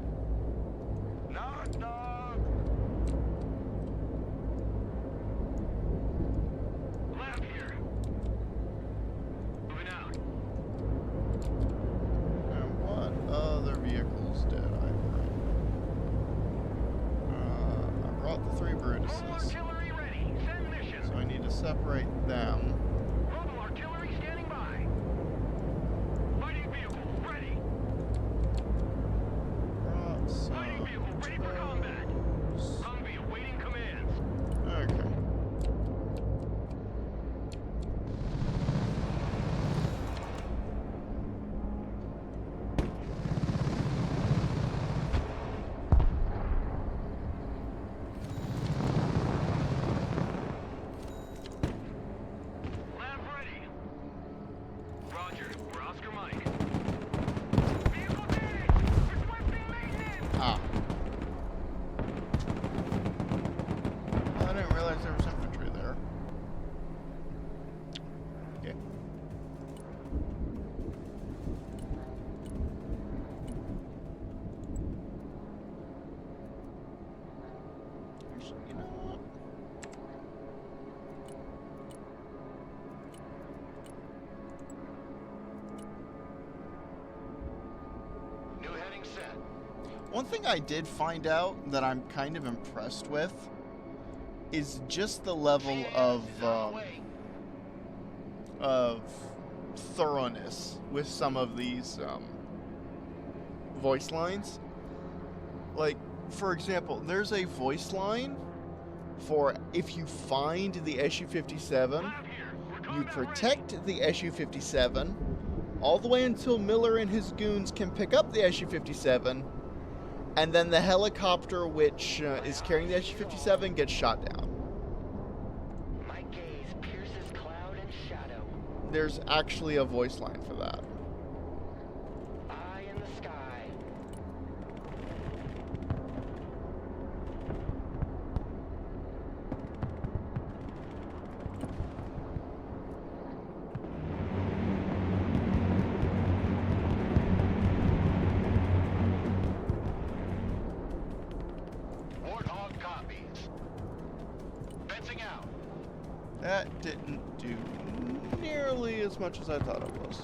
Knock, knock. Lab here. Moving out. And what other vehicles did I bring? I brought the 3 Mobile Brutuses, artillery ready. Send mission. so I need to separate them. Mobile artillery standing by. Fighting vehicle ready. Brought some Fighting vehicle ready for combat. those. Humvee awaiting commands. You know what? New heading set. One thing I did find out that I'm kind of impressed with is just the level of thoroughness with some of these voice lines. Like, for example, there's a voice line for if you find the SU-57, you protect the SU-57 all the way until Miller and his goons can pick up the SU-57, and then the helicopter which is carrying the SU-57 gets shot down. My gaze pierces cloud and shadow. There's actually a voice line for that. Eye in the sky. Warthog copies. Fencing out. That didn't do nearly as much as I thought it was.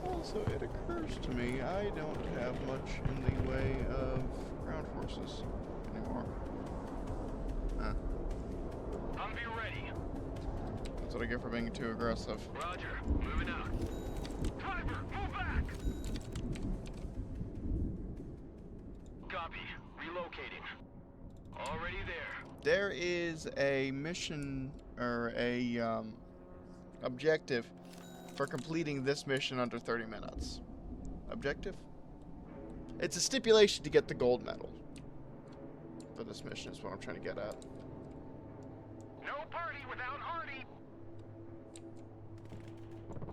Also, it occurs to me I don't have much in the way of ground forces anymore. Huh. Humvee ready. That's what I get for being too aggressive. Roger. Moving out. Driver, move back. Copy. Relocating. Already there. There is a mission or a objective for completing this mission under 30 minutes. Objective? It's a stipulation to get the gold medal for this mission is what I'm trying to get at. No party without Artie.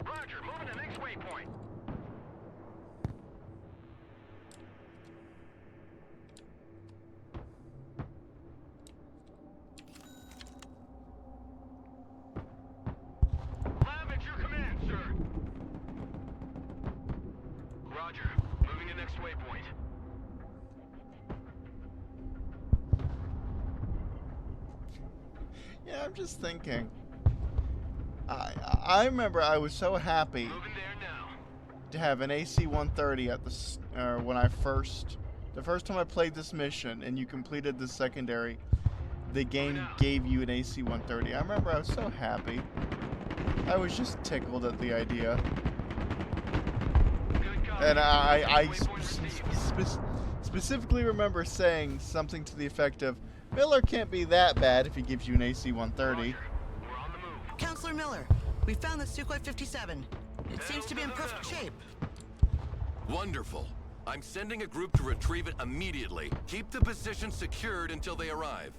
Roger. Moving to next waypoint. Lab at your command, sir. Roger. Moving to next waypoint. Yeah, I'm just thinking. I remember I was so happy Moving there now. to have an AC-130 at when I the first time I played this mission and you completed the secondary, the game gave you an AC-130. I remember I was so happy. I was just tickled at the idea. Good copy. And I Waypoint received. specifically remember saying something to the effect of, Miller can't be that bad if he gives you an AC-130. Roger. We're on the move. Counselor Miller, we found the Sukhoi 57. It seems to be in perfect shape. Wonderful. I'm sending a group to retrieve it immediately. Keep the position secured until they arrive.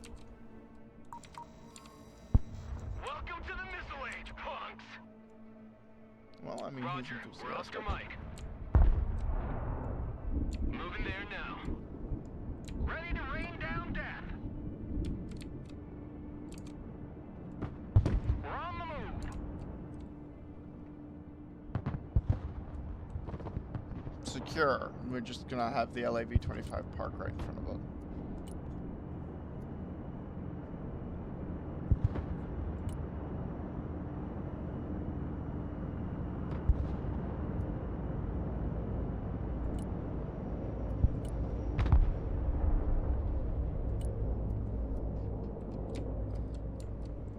Welcome to the Missile Age, punks. Well, I mean, Roger. he's We're Oscar enthusiastic. Mike. Moving there now. Ready to rain down death. We're on the move. Secure. We're just gonna have the LAV-25 park right in front of it.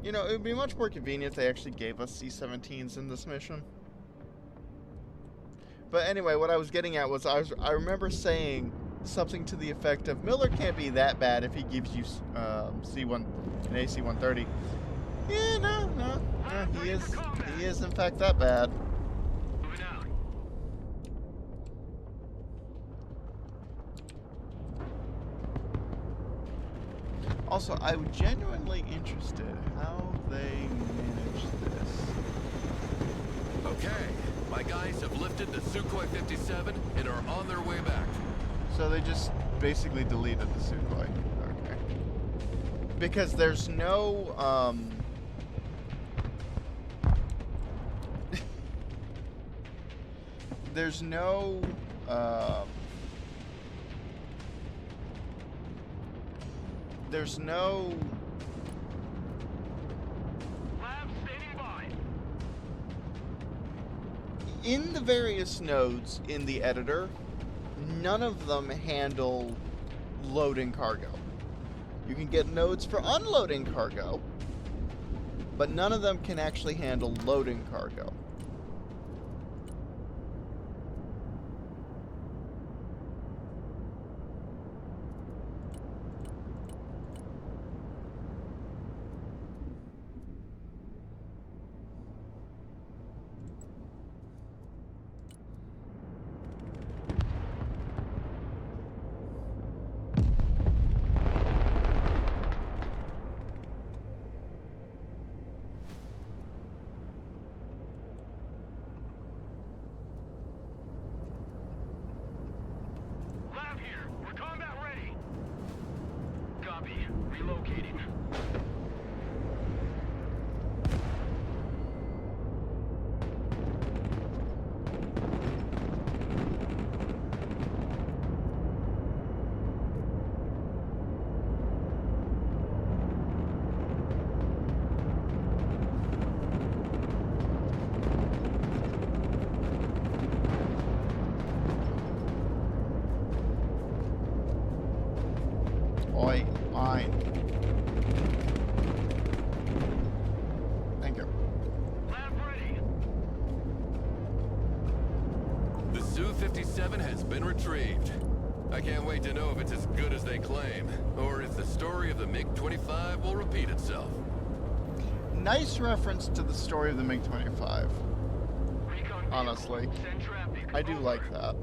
You know, it would be much more convenient if they actually gave us C-17s in this mission. But anyway, what I was getting at was I remember saying something to the effect of, Miller can't be that bad if he gives you an AC-130. Yeah, no, he is in fact that bad. Moving out. Also, I'm genuinely interested how they managed this. Okay, my guys have lifted the Sukhoi 57 and are on their way back. So they just basically deleted the Sukhoi. Okay. Because there's no, there's no, there's no... Lab standing by. In the various nodes in the editor, none of them handle loading cargo. You can get nodes for unloading cargo, but none of them can actually handle loading cargo. Lab here. We're combat ready. Copy. Relocating. Oi, mine. Thank you. Lab ready. The Su-57 has been retrieved. I can't wait to know if it's as good as they claim, or if the story of the MiG-25 will repeat itself. Nice reference to the story of the MiG-25. Recon Honestly. vehicle. Send traffic. I do Over. like that.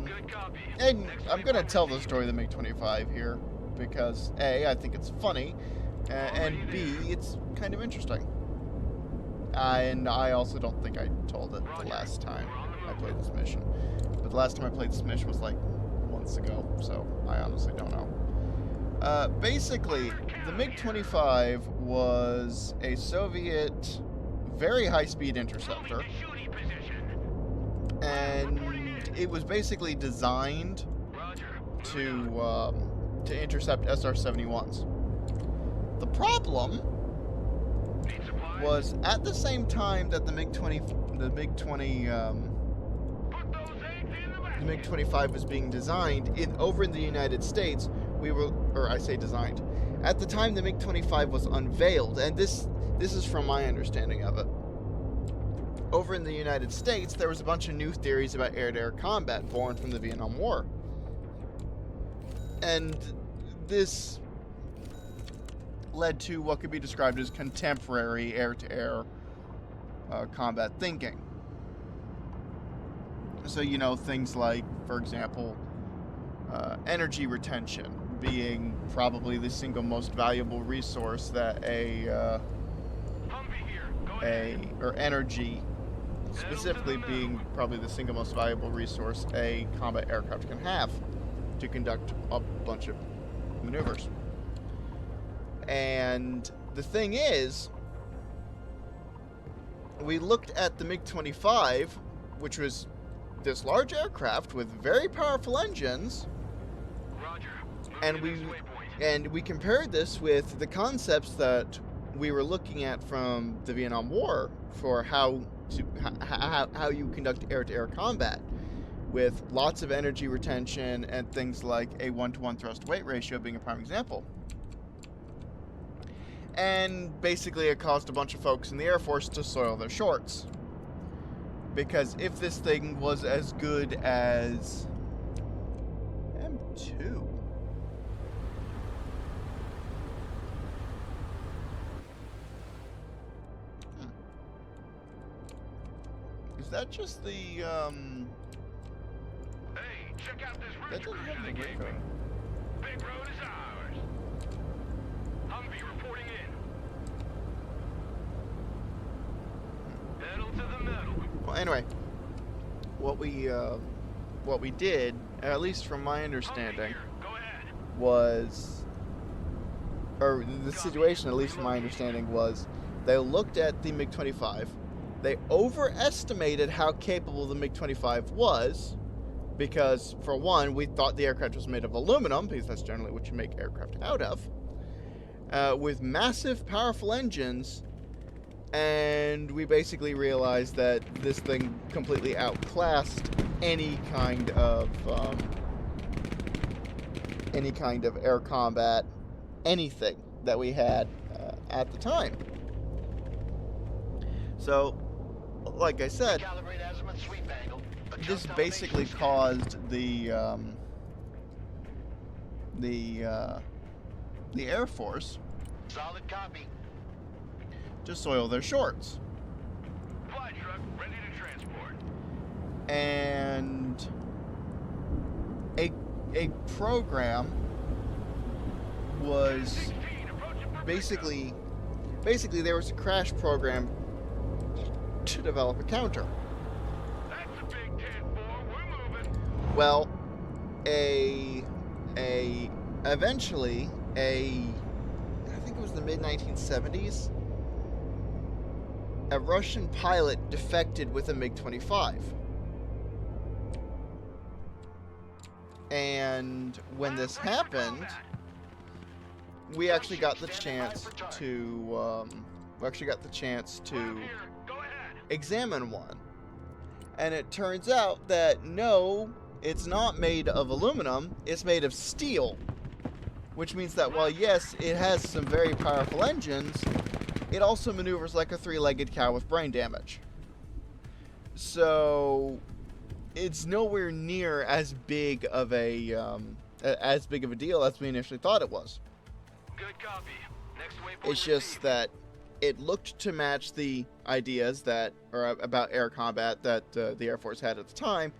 Good copy. And Next I'm gonna waypoint tell the received. story of the MiG-25 here because A, I think it's funny, and B, it's kind of interesting. And I also don't think I told it the last time I played this mission. But the last time I played this mission was like months ago, so I honestly don't know. Basically, the MiG-25 was a Soviet very high-speed interceptor, Moving to shooting position. and it was basically designed Roger. to intercept SR-71s. The problem Need supplies? was at the same time that the MiG-25 Put those eggs in the basket. the MiG-25 was being designed over in the United States, I say designed. At the time the MiG-25 was unveiled, and this is from my understanding of it. Over in the United States, there was a bunch of new theories about air-to-air combat born from the Vietnam War. And this led to what could be described as contemporary air-to-air combat thinking. So, things like, for example, energy retention being probably the single most valuable resource that Humvee here. Go ahead. or energy specifically being probably the single most valuable resource a combat aircraft can have to conduct a bunch of maneuvers. And the thing is, we looked at the MiG-25, which was this large aircraft with very powerful engines, Roger. Moving and to we this waypoint. and we compared this with the concepts that we were looking at from the Vietnam War for how you conduct air-to-air combat, with lots of energy retention and things like a 1-to-1 thrust-to-weight ratio being a prime example. And basically it caused a bunch of folks in the Air Force to soil their shorts. Because if this thing was as good as M2... Is that just the, Hey, check out this that ridge doesn't cruiser have they the gave me. radar. Big road is ours. Humvee reporting in. Pedal to the metal. Well, anyway, what we did, at least from my Humvee understanding, here. Go ahead. was, or the situation, at least from my understanding, was they looked at the MiG-25, they overestimated how capable the MiG-25 was, Because, for one, we thought the aircraft was made of aluminum, because that's generally what you make aircraft out of, with massive, powerful engines, and we basically realized that this thing completely outclassed any kind of air combat, anything that we had at the time. So, like I said, Calibrate azimuth sweep angle. this Adjust basically elevation caused the Air Force shift. Solid copy. to soil their shorts. Fly truck ready to transport. And a program was 16, approaching per basically there was a crash program to develop a counter. That's a big 10-4. We're moving. Well, eventually I think it was the mid-1970s, a Russian pilot defected with a MiG-25. And when this happened, we actually got the chance to Go ahead. examine one. And it turns out that no, it's not made of aluminum, it's made of steel. Which means that while yes, it has some very powerful engines, it also maneuvers like a three-legged cow with brain damage. So it's nowhere near as big of a deal as we initially thought it was. Good copy. Next waypoint It's just received. that it looked to match the ideas that are about air combat that the Air Force had at the time,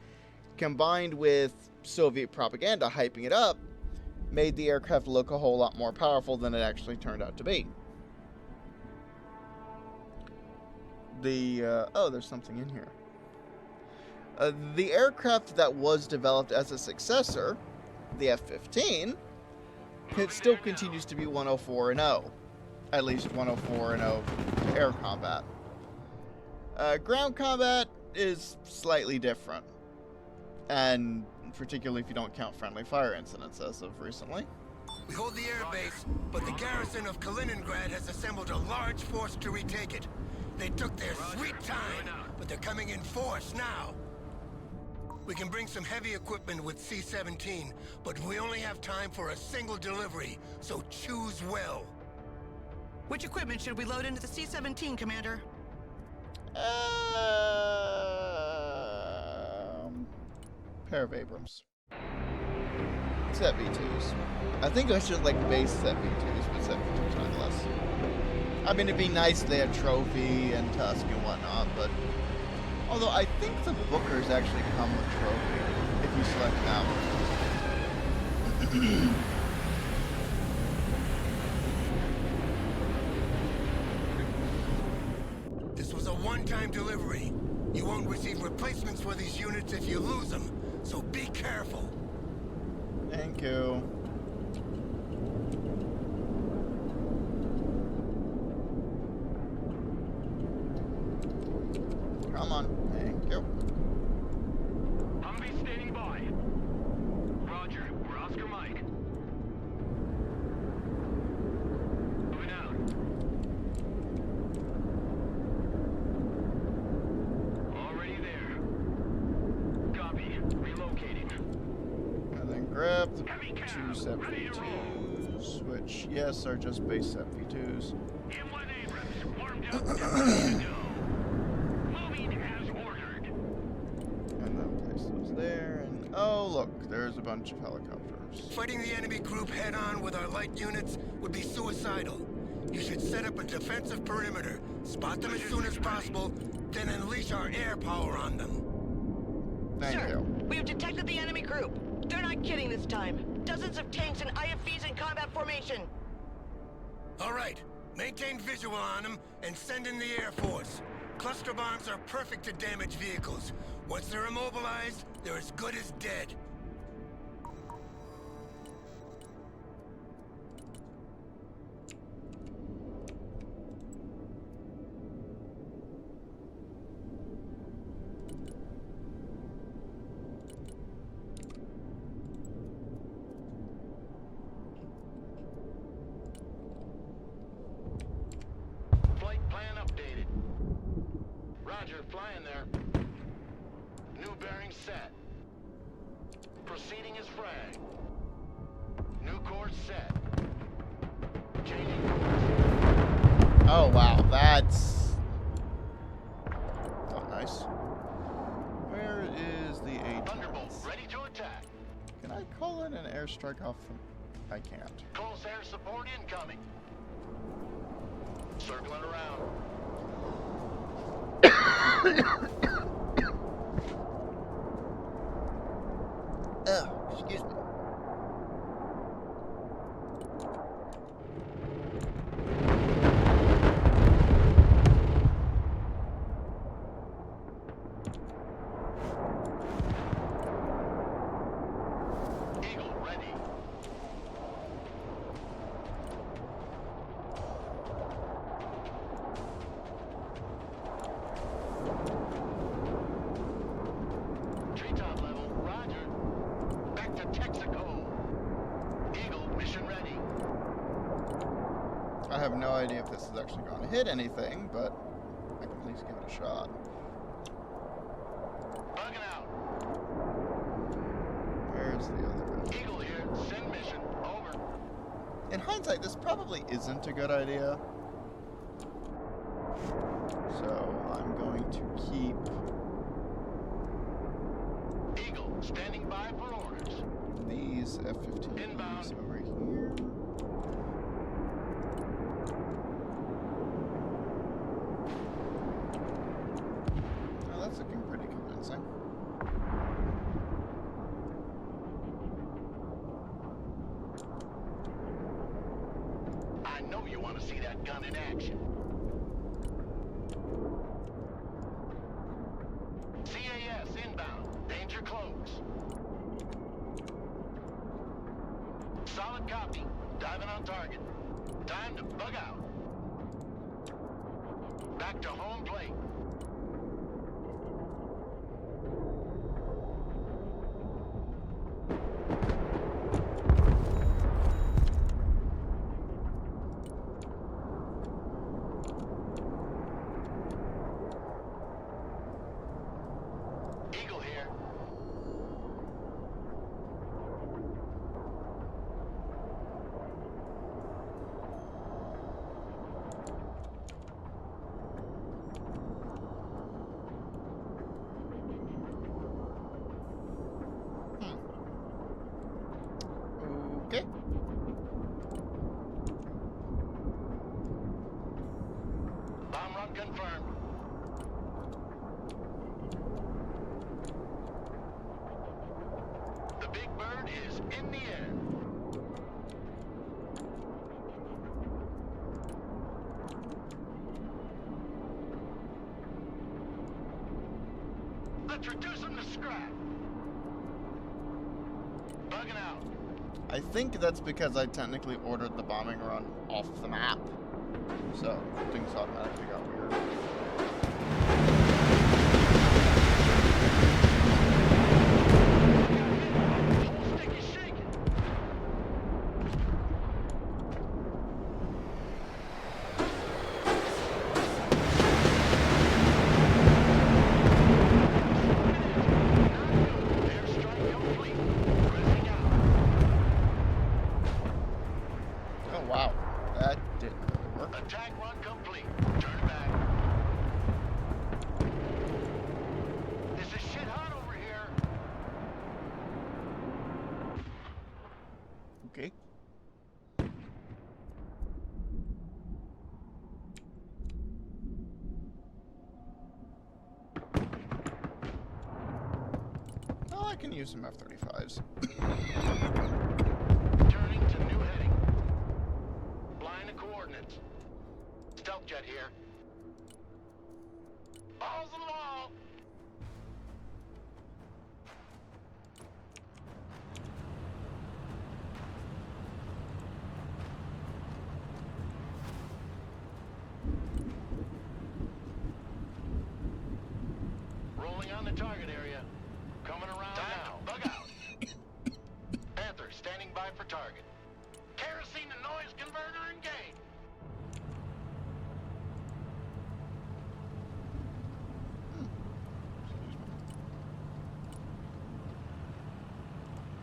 combined with Soviet propaganda hyping it up, made the aircraft look a whole lot more powerful than it actually turned out to be. There's something in here. The aircraft that was developed as a successor, the F-15, it still continues to be 104 and 0. At least 104 and 0 air combat. Ground combat is slightly different. And particularly if you don't count friendly fire incidents as of recently. We hold the airbase, but the garrison of Kaliningrad has assembled a large force to retake it. They took their sweet time, but they're coming in force now. We can bring some heavy equipment with C-17, but we only have time for a single delivery, so choose well. Which equipment should we load into the C-17, Commander? Pair of Abrams. Set V2s. I think I should like base set V2s, but set V2s nonetheless. I mean, it'd be nice if they had Trophy and Tusk and whatnot, but... Although I think the Bookers actually come with Trophy, if you select that one. This was a one-time delivery. You won't receive replacements for these units if you lose them, so be careful. Thank you. Come on. Thank you. Humvee standing by. Roger. We're Oscar Mike. Moving out. Already there. Copy. Relocating. And then grab the Heavy two cab. set Ready to roll. V2s, which, yes, are just base set V2s. M1 Abrams. Warmed up. and ready to go. Moving as ordered. And then place those there, and oh look, there's a bunch of helicopters. Fighting the enemy group head-on with our light units would be suicidal. You should set up a defensive perimeter, spot them as soon as possible, then unleash our air power on them. Thank Sir, you. we have detected the enemy group. They're not kidding this time. Dozens of tanks and IFVs in combat formation. All right, maintain visual on them and send in the Air Force. Cluster bombs are perfect to damage vehicles. Once they're immobilized, they're as good as dead. proceeding as flag. New course set. Changing course. Oh wow, that's not nice. Where is the Thunderbolt, A-10s? ready to attack. Can I call in an airstrike off from... I can't. Close air support incoming. Circling around. Oh, excuse me. Eagle ready. Treetop level, roger. Back to Texaco. Eagle, mission ready. I have no idea if this is actually going to hit anything, but I can at least give it a shot. Bugging out. Where's the other? Eagle here, send mission, over. In hindsight, this probably isn't a good idea. So I'm going to keep Eagle, standing by for orders. these F-15s Inbound. over here. Now that's looking pretty convincing. I know you want to see that gun in action. CAS inbound. Danger close. Solid copy. Diving on target. Time to bug out. Back to home plate. Eagle here. Okay. Bomb run confirmed. The big bird is in the air. Let's reduce them to scrap. Bugging out. I think that's because I technically ordered the bombing run off the map. So things automatically got weird. Whole stick is shaking. Airstrike complete. Pressing out. Oh wow, that didn't really work. Attack run complete. Turn back. This is shit hot over here. Okay. Oh, I can use some F-35s. Turning to new heading. Line of coordinates. Stealth jet here. Balls of the wall. Rolling on the target area. Coming around now. Bug out. Panther standing by for target. Kerosene to noise converter engaged.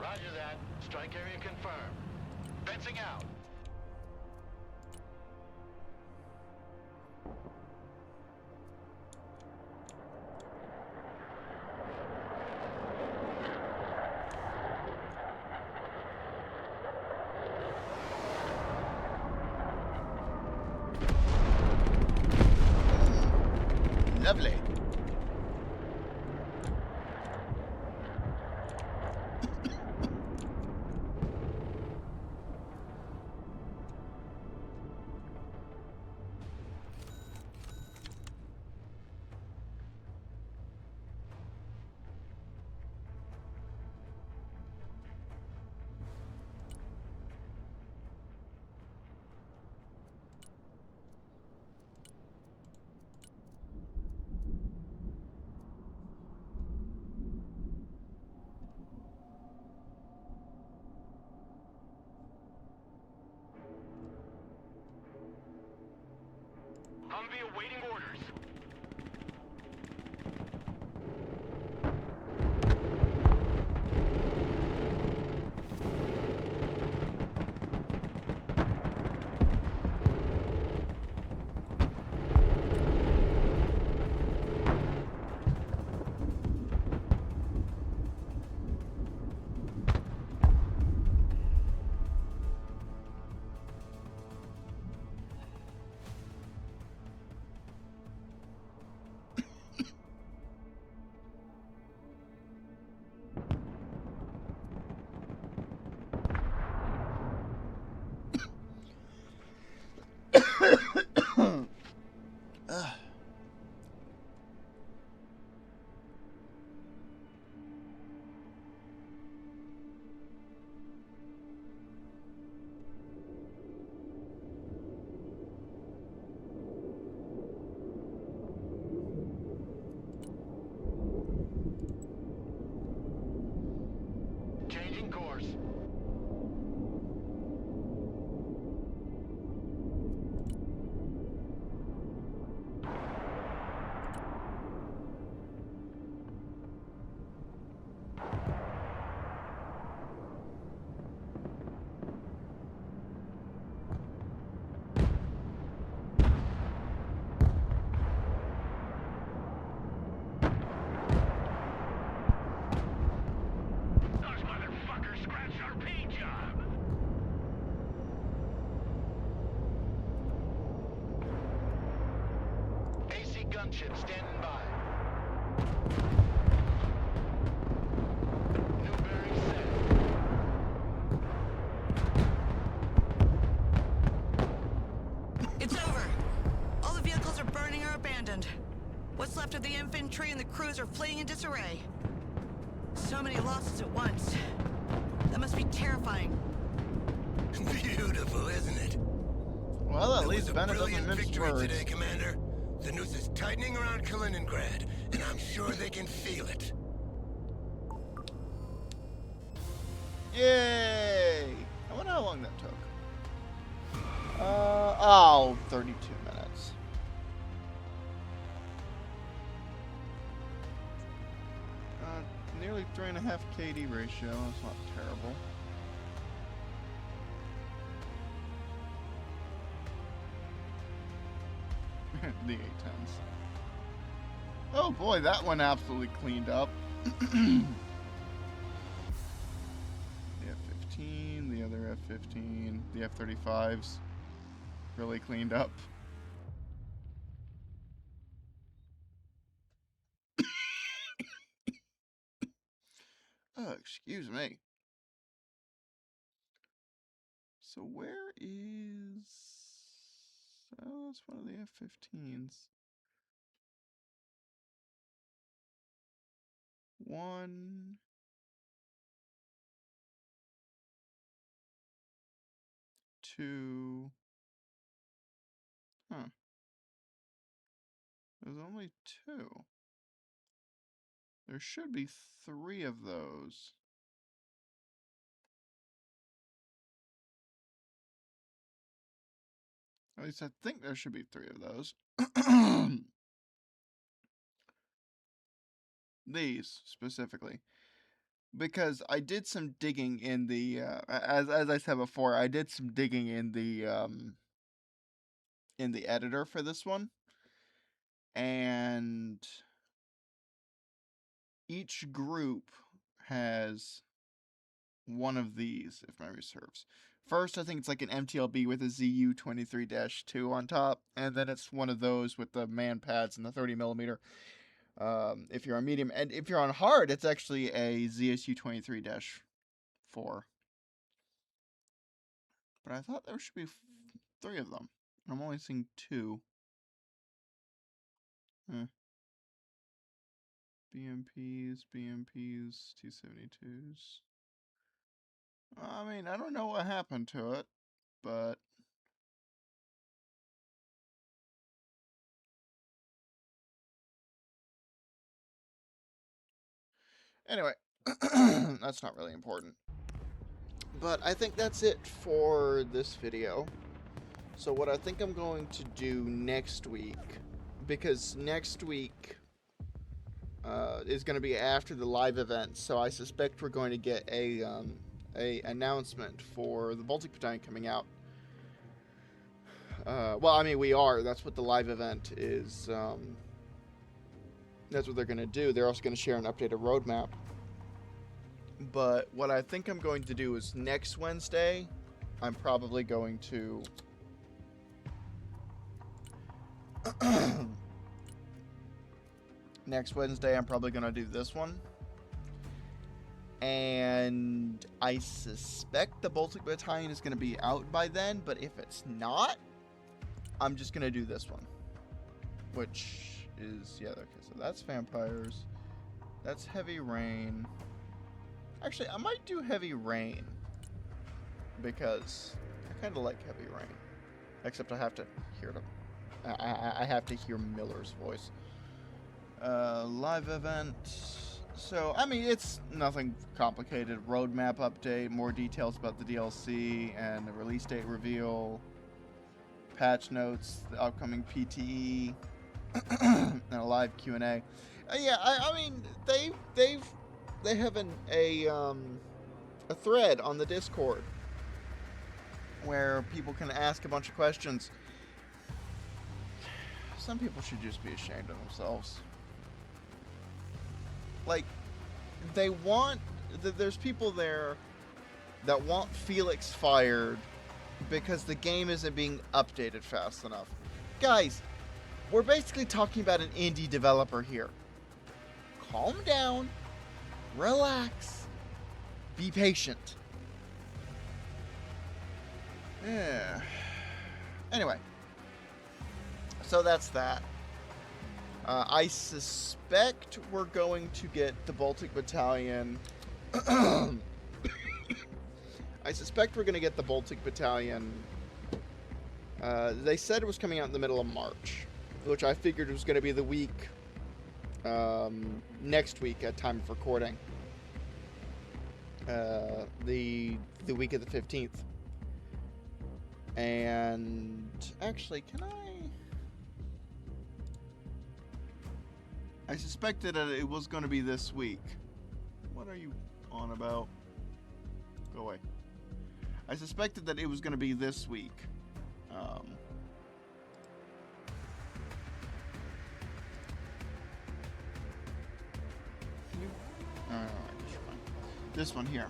Roger that. Strike area confirmed. Fencing out. Lovely. Humvee awaiting orders. Ugh. Changing course. Those motherfuckers scratched our paint job. AC gunship standing by. New bearing set. It's over. All the vehicles are burning or abandoned. What's left of the infantry and the crews are fleeing in disarray. So many losses at once. That must be terrifying. Beautiful, isn't it? Well, at That least was a Bennett doesn't brilliant mince victory words. today, Commander. The noose is tightening around Kaliningrad, and I'm sure they can feel it. Yay! I wonder how long that took. 32 minutes. Nearly 3.5 KD ratio. That's not terrible. The A-10s. Oh boy, that one absolutely cleaned up. The F-15, the other F-15, the F-35s really cleaned up. Oh, excuse me. So where is... Oh, it's one of the F-15s. 1... 2... Huh. There's only 2. There should be 3 of those. At least I think there should be 3 of those. These, specifically. because I did some digging in the as I said before, I did some digging in the editor for this one, and each group has one of these, if memory serves. First, I think it's like an MTLB with a ZU-23-2 on top, and then it's one of those with the man pads and the 30mm. If you're on medium, and if you're on hard, it's actually a ZSU-23-4. But I thought there should be 3 of them. I'm only seeing 2. BMPs, 272s. I mean, I don't know what happened to it, but anyway, that's not really important. But I think that's it for this video. So what I think I'm going to do next week, because next week is going to be after the live event, so I suspect we're going to get a announcement for the Baltic Battalion coming out. Well, I mean, we are. That's what the live event is. That's what they're going to do. They're also going to share an updated roadmap. But what I think I'm going to do is next Wednesday, I'm probably going to next Wednesday, I'm probably going to do this one. And I suspect the Baltic Battalion is going to be out by then, but if it's not, I'm just going to do this one. Which is, yeah, okay, so that's vampires. That's heavy rain. Actually, I might do heavy rain, because I kind of like heavy rain. Except I have to hear them. I have to hear Miller's voice. Live event. So, I mean, it's nothing complicated. Roadmap update, more details about the DLC, and the release date reveal, patch notes, the upcoming PTE, and a live Q&A. Yeah, I mean, they have a thread on the Discord where people can ask a bunch of questions. Some people should just be ashamed of themselves. Like, there's people there that want Felix fired because the game isn't being updated fast enough. Guys, we're basically talking about an indie developer here. Calm down, relax, be patient. Yeah. Anyway, so that's that. I suspect we're going to get the Baltic Battalion. I suspect we're going to get the Baltic Battalion. They said it was coming out in the middle of March, which I figured was going to be the week, next week at time of recording. The week of the 15th. And actually, can I suspected that it was going to be this week. What are you on about? Go away. I suspected that it was going to be this week. This one here.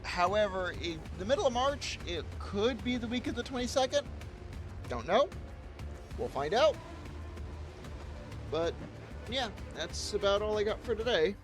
However, in the middle of March, it could be the week of the 22nd. Don't know. We'll find out. But, yeah, that's about all I got for today.